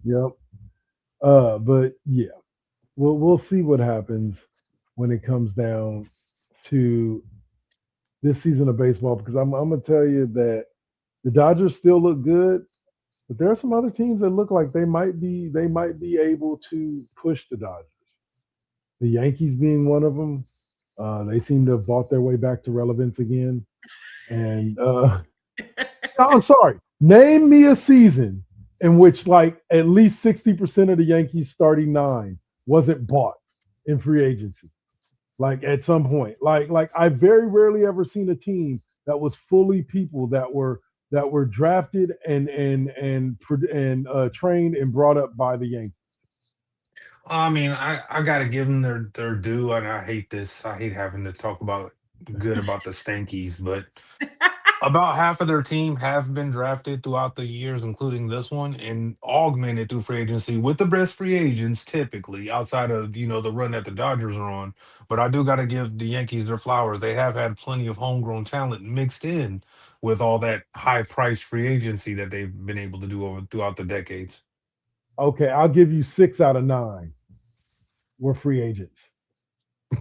Yep. But yeah, we'll see what happens when it comes down to this season of baseball, because I'm gonna tell you that the Dodgers still look good, but there are some other teams that look like they might be able to push the Dodgers. The Yankees being one of them. They seem to have bought their way back to relevance again. And I'm sorry. Name me a season in which like at least 60% of the Yankees starting nine wasn't bought in free agency. Like at some point. Like I very rarely ever seen a team that was fully people that were drafted and trained and brought up by the Yankees. I mean, I gotta give them their due, and I hate this. I hate having to talk about good about the Stankies, but about half of their team have been drafted throughout the years, including this one, and augmented through free agency with the best free agents typically, outside of the run that the Dodgers are on. But I do got to give the Yankees their flowers. They have had plenty of homegrown talent mixed in with all that high price free agency that they've been able to do throughout the decades. Okay, I'll give you 6 out of 9 were free agents.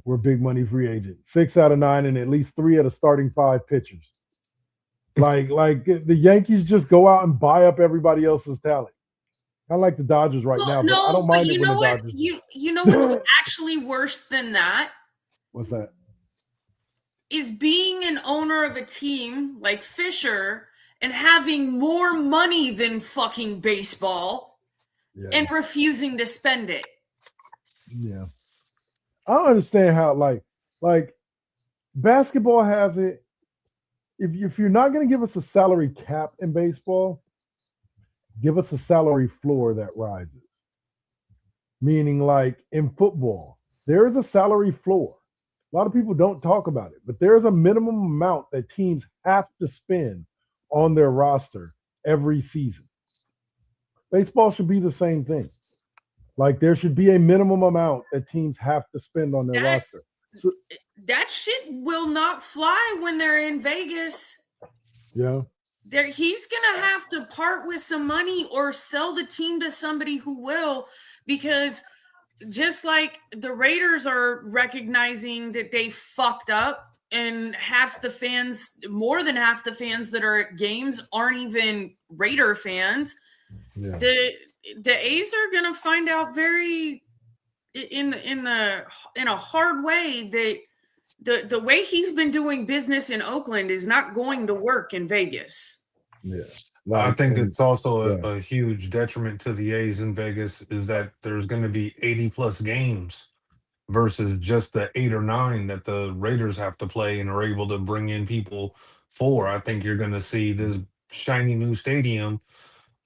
We're big money free agents. 6 out of 9, and at least 3 of the starting 5 pitchers. Like the Yankees just go out and buy up everybody else's talent. Kind of like the Dodgers right now, but I don't mind it when the Dodgers. You know what's actually worse than that? What's that? Is being an owner of a team like Fisher and having more money than fucking baseball and refusing to spend it. Yeah. I don't understand how like basketball has it. If you're not going to give us a salary cap in baseball, give us a salary floor that rises. Meaning, like in football, there is a salary floor. A lot of people don't talk about it, but there's a minimum amount that teams have to spend on their roster every season. Baseball should be the same thing. Like there should be a minimum amount that teams have to spend on their roster. So, that shit will not fly when they're in Vegas. Yeah. He's going to have to part with some money or sell the team to somebody who will, because just like the Raiders are recognizing that they fucked up and more than half the fans that are at games aren't even Raider fans. Yeah. The A's are going to find out very in a hard way that the way he's been doing business in Oakland is not going to work in Vegas. Yeah. I think it's also a huge detriment to the A's in Vegas is that there's going to be 80 plus games versus just the 8 or 9 that the Raiders have to play and are able to bring in people for. I think you're going to see this shiny new stadium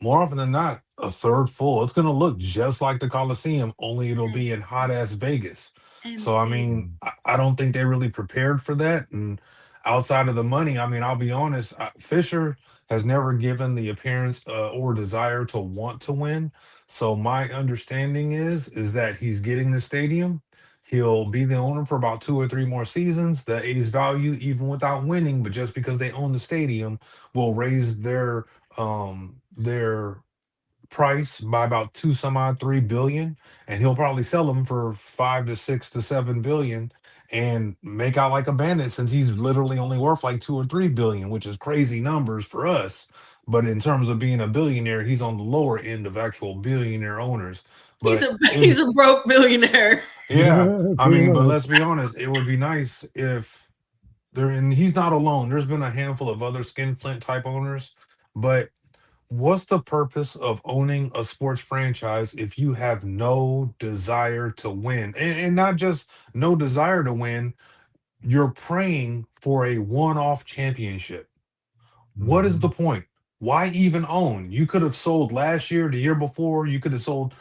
more often than not a third full. It's going to look just like the Coliseum, only it'll be in hot ass Vegas. So, I mean, I don't think they really prepared for that. And outside of the money, I mean, I'll be honest, Fisher has never given the appearance or desire to want to win. So my understanding is that he's getting the stadium. He'll be the owner for about 2 or 3 more seasons. The A's value, even without winning, but just because they own the stadium, will raise their price by about 2 some odd 3 billion, and he'll probably sell them for 5 to 6 to 7 billion and make out like a bandit, since he's literally only worth like 2 or 3 billion, which is crazy numbers for us. But in terms of being a billionaire, he's on the lower end of actual billionaire owners. But he's a broke billionaire. Yeah, I mean, but let's be honest, it would be nice if and he's not alone. There's been a handful of other skinflint type owners, but what's the purpose of owning a sports franchise if you have no desire to win? And not just no desire to win, you're praying for a one-off championship. What is the point? Why even own? You could have sold last year, the year before. You could have sold.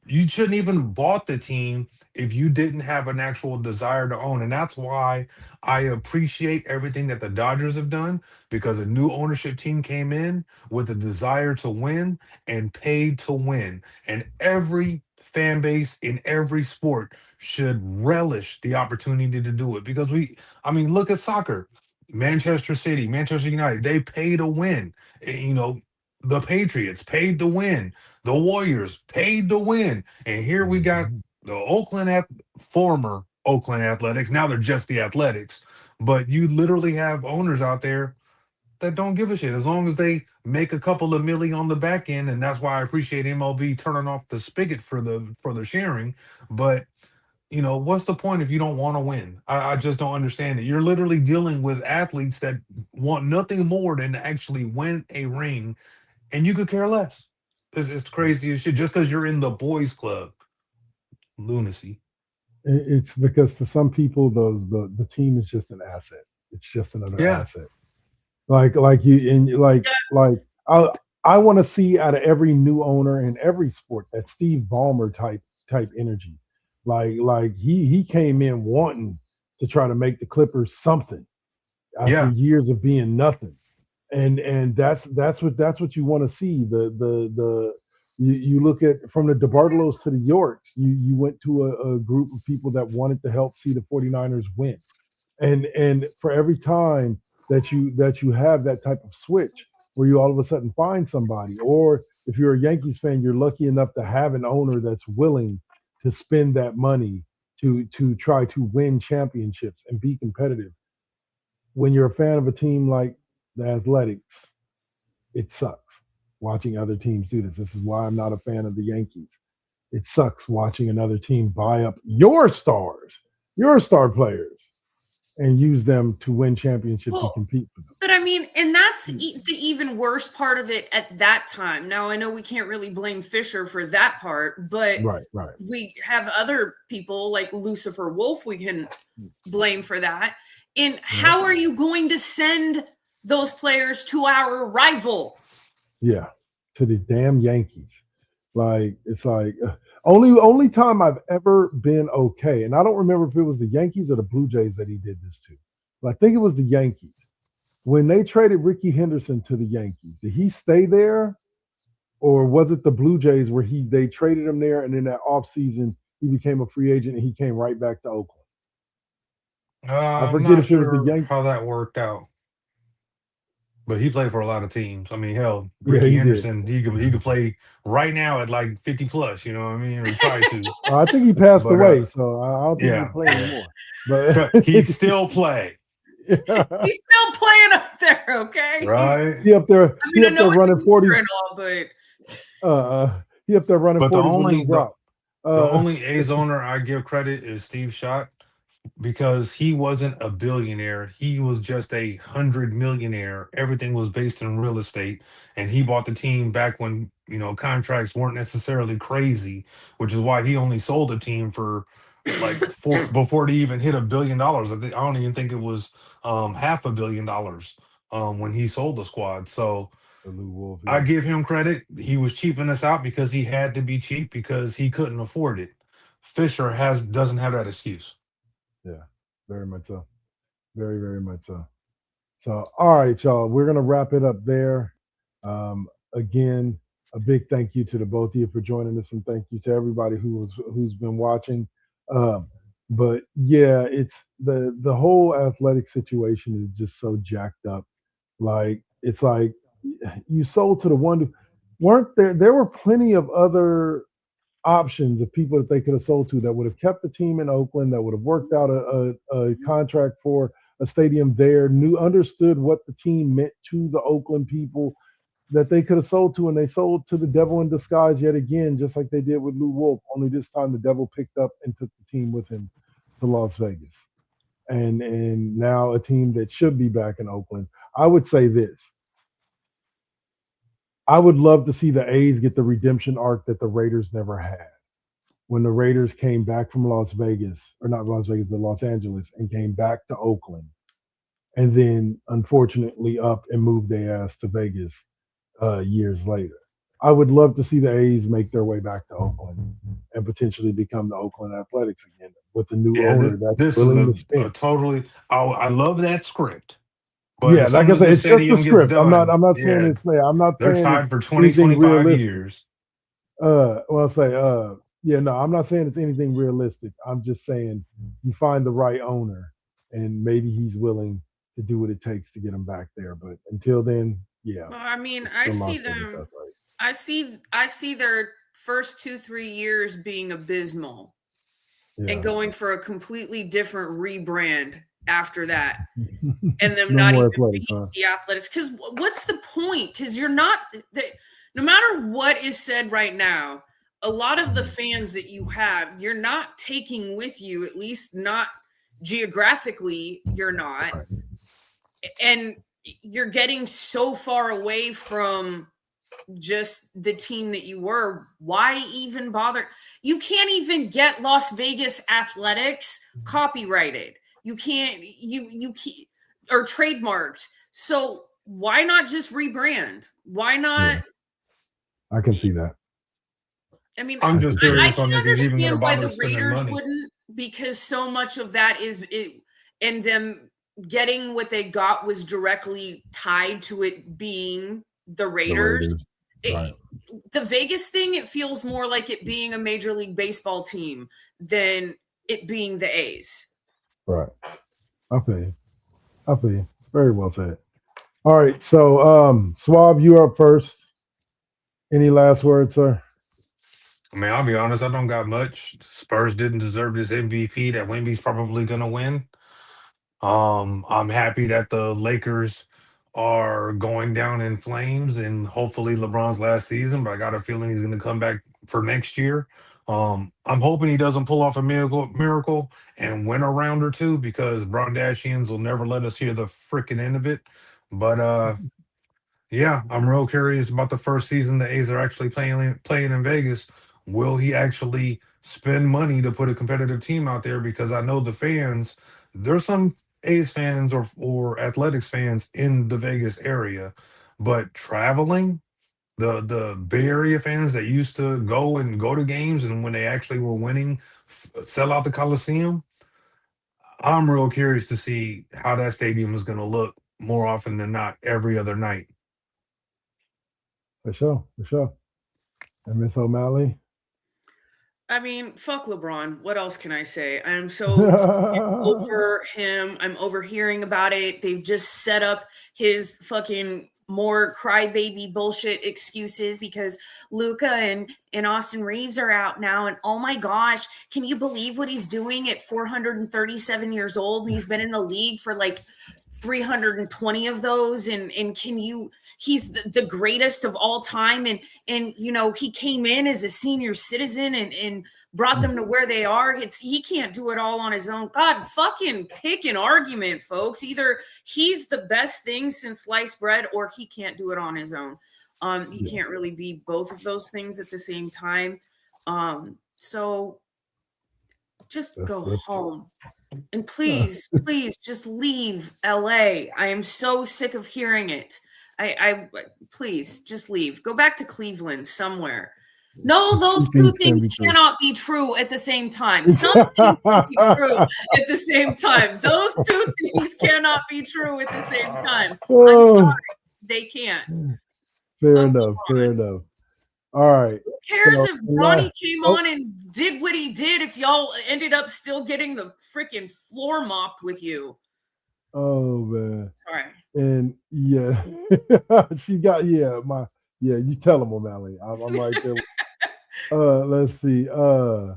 You shouldn't even bought the team if you didn't have an actual desire to own. And that's why I appreciate everything that the Dodgers have done, because a new ownership team came in with a desire to win and paid to win. And every fan base in every sport should relish the opportunity to do it, because I mean, look at soccer. Manchester City, Manchester United, they pay to win. The Patriots paid to win. The Warriors paid to win. And here we got the former Oakland Athletics. Now they're just the Athletics. But you literally have owners out there that don't give a shit as long as they make a couple of milli on the back end, and that's why I appreciate MLB turning off the spigot for the sharing. But what's the point if you don't want to win? I just don't understand it. You're literally dealing with athletes that want nothing more than to actually win a ring, and you could care less. It's crazy as shit just because you're in the boys club. Lunacy. It's because to some people, the team is just an asset. It's just another asset. Like you and like I want to see out of every new owner in every sport that Steve Ballmer type energy. Like he came in wanting to try to make the Clippers something after years of being nothing. And that's what you want to see. You look at from the DeBartolos to the Yorks, you went to a group of people that wanted to help see the 49ers win. And for every time that you have that type of switch where you all of a sudden find somebody, or if you're a Yankees fan, you're lucky enough to have an owner that's willing to spend that money to try to win championships and be competitive. When you're a fan of a team like the Athletics, it sucks watching other teams do this. This is why I'm not a fan of the Yankees. It sucks watching another team buy up your stars, your star players, and use them to win championships and compete for them. But I mean, and that's the even worst part of it at that time. Now, I know we can't really blame Fisher for that part, but right. We have other people like Lucifer Wolf we can blame for that. And how are you going to send those players to our rival? Yeah, to the damn Yankees. Like it's like only time I've ever been okay, and I don't remember if it was the Yankees or the Blue Jays that he did this to, but I think it was the Yankees. When they traded Ricky Henderson to the Yankees, did he stay there, or was it the Blue Jays where they traded him there, and in that offseason he became a free agent and he came right back to Oakland? I I'm forget not if it was the sure Yankees. how that worked out. But he played for a lot of teams. I mean, hell, Yeah, Ricky he Henderson, he could play right now at like 50 plus, you know what I mean? Or try to. I think he passed But away, so I don't think he yeah, can play anymore. But he'd still play. He's still playing up there, okay? Right. He up there. I mean, He up there running 40s. But he up there running But 40s with Lou Brock. The only A's owner I give credit is Steve Schott, because he wasn't a billionaire. He was just 100 millionaire. Everything was based in real estate. And he bought the team back when, contracts weren't necessarily crazy, which is why he only sold the team for like before they even hit $1 billion. I don't even think it was $500 million when he sold the squad. So Wolf, I give him credit. He was cheaping us out because he had to be cheap because he couldn't afford it. Fisher doesn't have that excuse. Yeah, very much so. Very, very much so. So, all right, y'all, we're going to wrap it up there. Again, a big thank you to the both of you for joining us, and thank you to everybody who's been watching. But yeah, it's the whole athletic situation is just so jacked up. Like it's like you sold to the one. Weren't there were plenty of other options of people that they could have sold to that would have kept the team in Oakland, that would have worked out a contract for a stadium there, understood what the team meant to the Oakland people, that they could have sold to, and they sold to the devil in disguise yet again, just like they did with Lou Wolf. Only this time the devil picked up and took the team with him to Las Vegas. And now a team that should be back in Oakland. I would say this. I would love to see the A's get the redemption arc that the Raiders never had. When the Raiders came back from Las Vegas, or not Las Vegas, but Los Angeles, and came back to Oakland, and then unfortunately up and moved their ass to Vegas years later. I would love to see the A's make their way back to Oakland and potentially become the Oakland Athletics again with a new owner that's willing to spend. I love that script. But yeah, like I said, it's just a script. I'm not saying it's there. I'm not saying they're tied for 20-25 years. I'm not saying it's anything realistic. I'm just saying you find the right owner and maybe he's willing to do what it takes to get him back there. But until then, yeah. Well, I mean, it's I still see Las Vegas, them. that's right. I see their first 2-3 years being abysmal, and going for a completely different rebrand after that, and them No not more even Athletics, being huh? the Athletics. Because what's the point? Because you're not. No matter what is said right now, a lot of the fans that you have, you're not taking with you. At least not geographically, you're not, Right. and you're getting so far away from just the team that you were. Why even bother? You can't even get Las Vegas Athletics copyrighted. You can't or trademarked. So why not just rebrand? Why not? I can see that. I mean, I'm just I curious can on if he's even going to understand why bother the spending Raiders money. wouldn't, because so much of that is it, and them getting what they got was directly tied to it being the Raiders. Right. The Vegas thing, it feels more like it being a Major League Baseball team than it being the A's. Right. I feel you. Very well said. All right. So, Swab, you're up first. Any last words, sir? I mean, I'll be honest, I don't got much. Spurs didn't deserve this MVP that Wemby's probably going to win. I'm happy that the Lakers are going down in flames and hopefully LeBron's last season, but I got a feeling he's going to come back for next year. I'm hoping he doesn't pull off a miracle and win a round or two, because Brondashians will never let us hear the freaking end of it. But yeah, I'm real curious about the first season the A's are actually playing in Vegas. Will he actually spend money to put a competitive team out there? Because I know the fans, there's some A's fans or Athletics fans in the Vegas area, but traveling, the Bay Area fans that used to go to games and when they actually were winning, sell out the Coliseum. I'm real curious to see how that stadium is going to look more often than not every other night. For sure. And Miss O'Malley? I mean, fuck LeBron. What else can I say? I am so over him. I'm overhearing about it. They've just set up his fucking more crybaby bullshit excuses because Luca and Austin Reeves are out now. And oh my gosh, can you believe what he's doing at 437 years old? And he's been in the league for like 320 of those. And can you, he's the greatest of all time. And you know, he came in as a senior citizen and brought them to where they are. He can't do it all on his own. God, fucking pick an argument, folks. Either he's the best thing since sliced bread, or he can't do it on his own. He can't really be both of those things at the same time. So just go home. And please just leave LA. I am so sick of hearing it. I please just leave. Go back to Cleveland somewhere. No, those two things cannot be true at the same time. Some things can be true at the same time. Those two things cannot be true at the same time. I'm sorry. They can't. Fair enough. All right. Who cares if Bronny came on and did what he did if y'all ended up still getting the freaking floor mopped with you? Oh man. All right. And yeah, she got you tell him, O'Malley. I'm right there. Let's see. Oh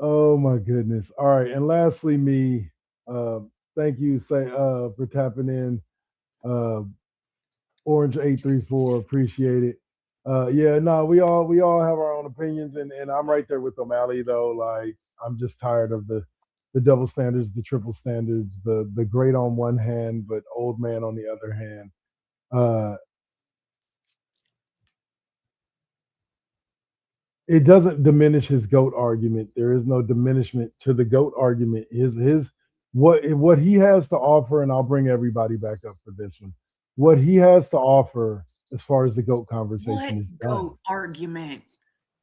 my goodness. All right. And lastly, me, thank you for tapping in. Orange 834, appreciate it. We all have our own opinions, and I'm right there with O'Malley though. Like, I'm just tired of the double standards, the triple standards, the great on one hand, but old man on the other hand. It doesn't diminish his GOAT argument. There is no diminishment to the GOAT argument. His what he has to offer, and I'll bring everybody back up for this one. What he has to offer as far as the GOAT conversation is done. GOAT argument?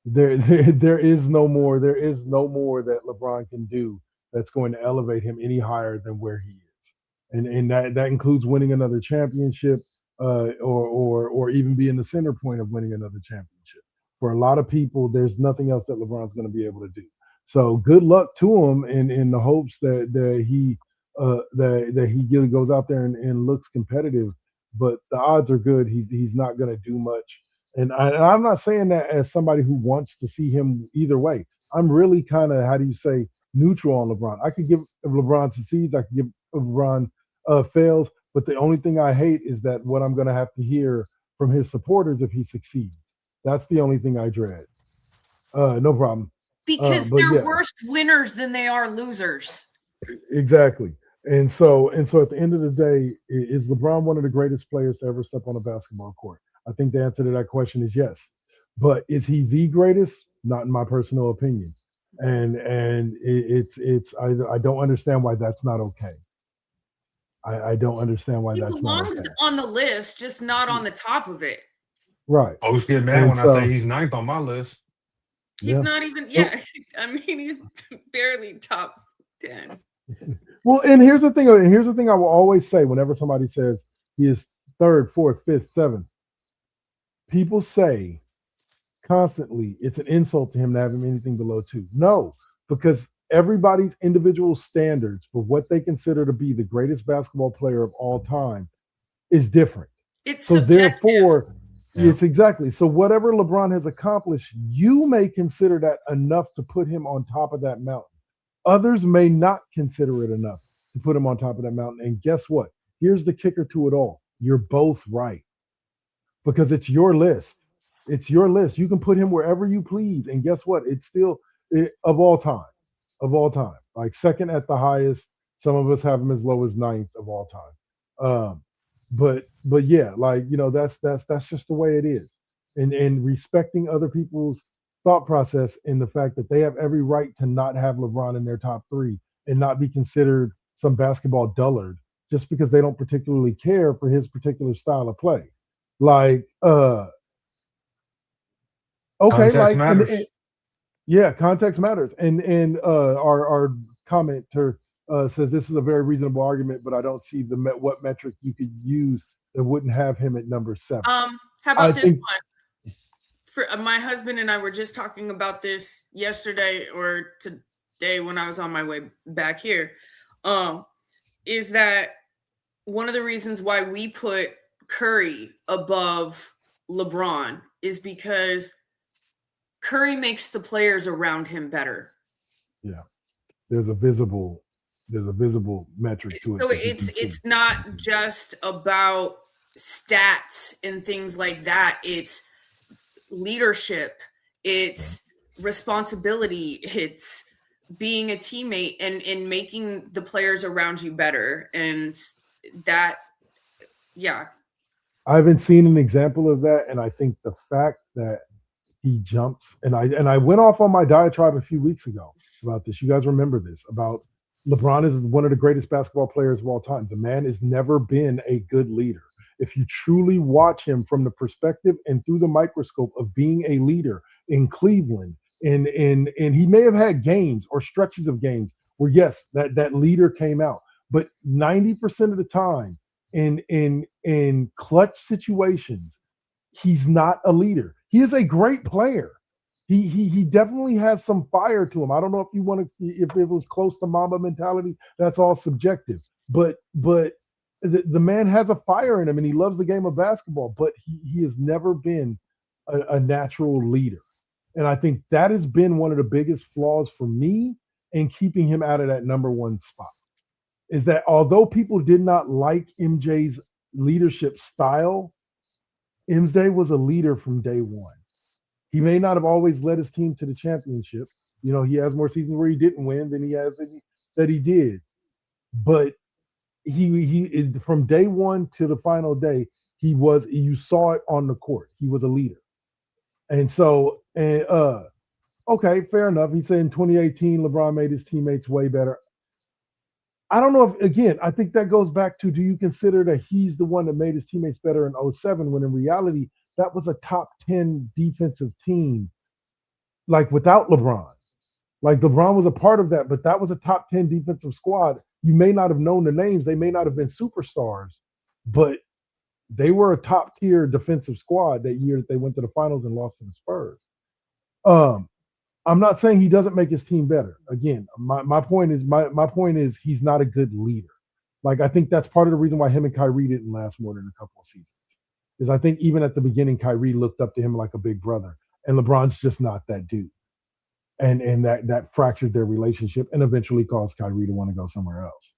There is no more. There is no more that LeBron can do that's going to elevate him any higher than where he is, and that includes winning another championship, or even being the center point of winning another championship. For a lot of people, there's nothing else that LeBron's going to be able to do. So good luck to him in the hopes that he that he goes out there and looks competitive, but the odds are good he's not going to do much. And I'm not saying that as somebody who wants to see him either way. I'm really kind of, how do you say, neutral on LeBron. I could give if LeBron succeeds, I could give if LeBron fails, but the only thing I hate is that what I'm going to have to hear from his supporters if he succeeds. That's the only thing I dread. No problem. Because But they're yeah, worse winners than they are losers. exactly. And so at the end of the day, is LeBron one of the greatest players to ever step on a basketball court? I think the answer to that question is yes. But is he the greatest? Not in my personal opinion. And I don't understand why that's not okay. I don't understand why He that's not belongs okay. on the list, just not on the top of it. Right. Folks get mad And when I say he's ninth on my list. He's Yeah. not even, yeah. I mean, he's barely top 10. Well, and here's the thing I will always say whenever somebody says he is third, fourth, fifth, seventh. People say constantly it's an insult to him to have him anything below 2. No, because everybody's individual standards for what they consider to be the greatest basketball player of all time is different. It's so subjective. Therefore, Yeah. it's exactly. So whatever LeBron has accomplished, you may consider that enough to put him on top of that mountain. Others may not consider it enough to put him on top of that mountain. And guess what? Here's the kicker to it all. You're both right. Because it's your list. It's your list. You can put him wherever you please. And guess what? It's still of all time. Like second at the highest. Some of us have him as low as ninth of all time. But yeah, like, that's just the way it is. And respecting other people's thought process and the fact that they have every right to not have LeBron in their top 3 and not be considered some basketball dullard just because they don't particularly care for his particular style of play. Like, okay, Context like, matters. yeah, context matters. And our commenter says this is a very reasonable argument, but I don't see what metric you could use that wouldn't have him at number 7. How about this one? For my husband and I were just talking about this yesterday or today when I was on my way back here. Is that one of the reasons why we put Curry above LeBron is because Curry makes the players around him better. Yeah, there's a visible metric to it. So it's not just about stats and things like that. It's leadership, it's responsibility, it's being a teammate and making the players around you better. And that, yeah. I haven't seen an example of that, and I think the fact that he jumps, and I went off on my diatribe a few weeks ago about this. You guys remember this, about LeBron is one of the greatest basketball players of all time. The man has never been a good leader. If you truly watch him from the perspective and through the microscope of being a leader in Cleveland, and he may have had games or stretches of games where yes, that leader came out, but 90% of the time in clutch situations, he's not a leader. He is a great player. He definitely has some fire to him. I don't know if you want to, if it was close to Mamba mentality. That's all subjective. But the man has a fire in him, and he loves the game of basketball. But he has never been a natural leader, and I think that has been one of the biggest flaws for me in keeping him out of that number 1 spot. Is that although people did not like MJ's leadership style, MJ was a leader from day one. He may not have always led his team to the championship. He has more seasons where he didn't win than he has that he did. But he from day one to the final day, you saw it on the court. He was a leader. And so, okay, fair enough. He said in 2018, LeBron made his teammates way better. I don't know if, again, I think that goes back to, do you consider that he's the one that made his teammates better in 2007, when in reality, that was a top 10 defensive team, like without LeBron. Like LeBron was a part of that, but that was a top 10 defensive squad. You may not have known the names. They may not have been superstars, but they were a top tier defensive squad that year that they went to the finals and lost to the Spurs. I'm not saying he doesn't make his team better. Again, my point is he's not a good leader. Like, I think that's part of the reason why him and Kyrie didn't last more than a couple of seasons. Is I think even at the beginning, Kyrie looked up to him like a big brother, and LeBron's just not that dude. And that fractured their relationship and eventually caused Kyrie to want to go somewhere else.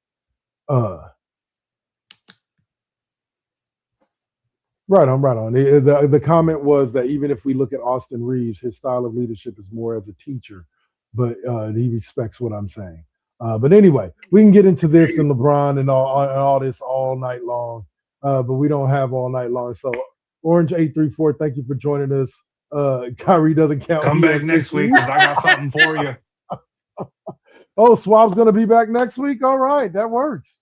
Right on. The comment was that even if we look at Austin Reeves, his style of leadership is more as a teacher, but he respects what I'm saying. But anyway, we can get into this and LeBron and all this all night long, but we don't have all night long. So Orange834, thank you for joining us. Kyrie doesn't count. Come back next week because I got something for you. Oh, Swab's going to be back next week? All right, that works.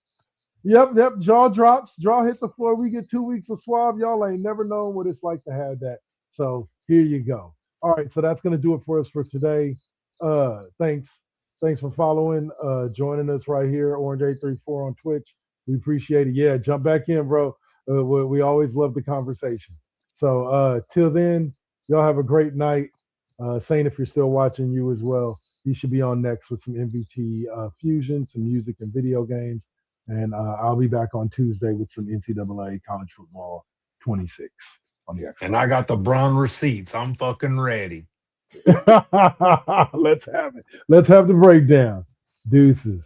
Yep. Jaw drops. Jaw hit the floor. We get 2 weeks of Swab. Y'all ain't never known what it's like to have that. So here you go. All right, so that's going to do it for us for today. Thanks for following, joining us right here, Orange834 on Twitch. We appreciate it. Yeah, jump back in, bro. We always love the conversation. So till then, y'all have a great night. Saint, if you're still watching, you as well. You should be on next with some MVT fusion, some music and video games. And I'll be back on Tuesday with some NCAA college football 26 on the Xbox. And I got the Bron receipts. I'm fucking ready. Let's have it. Let's have the breakdown. Deuces.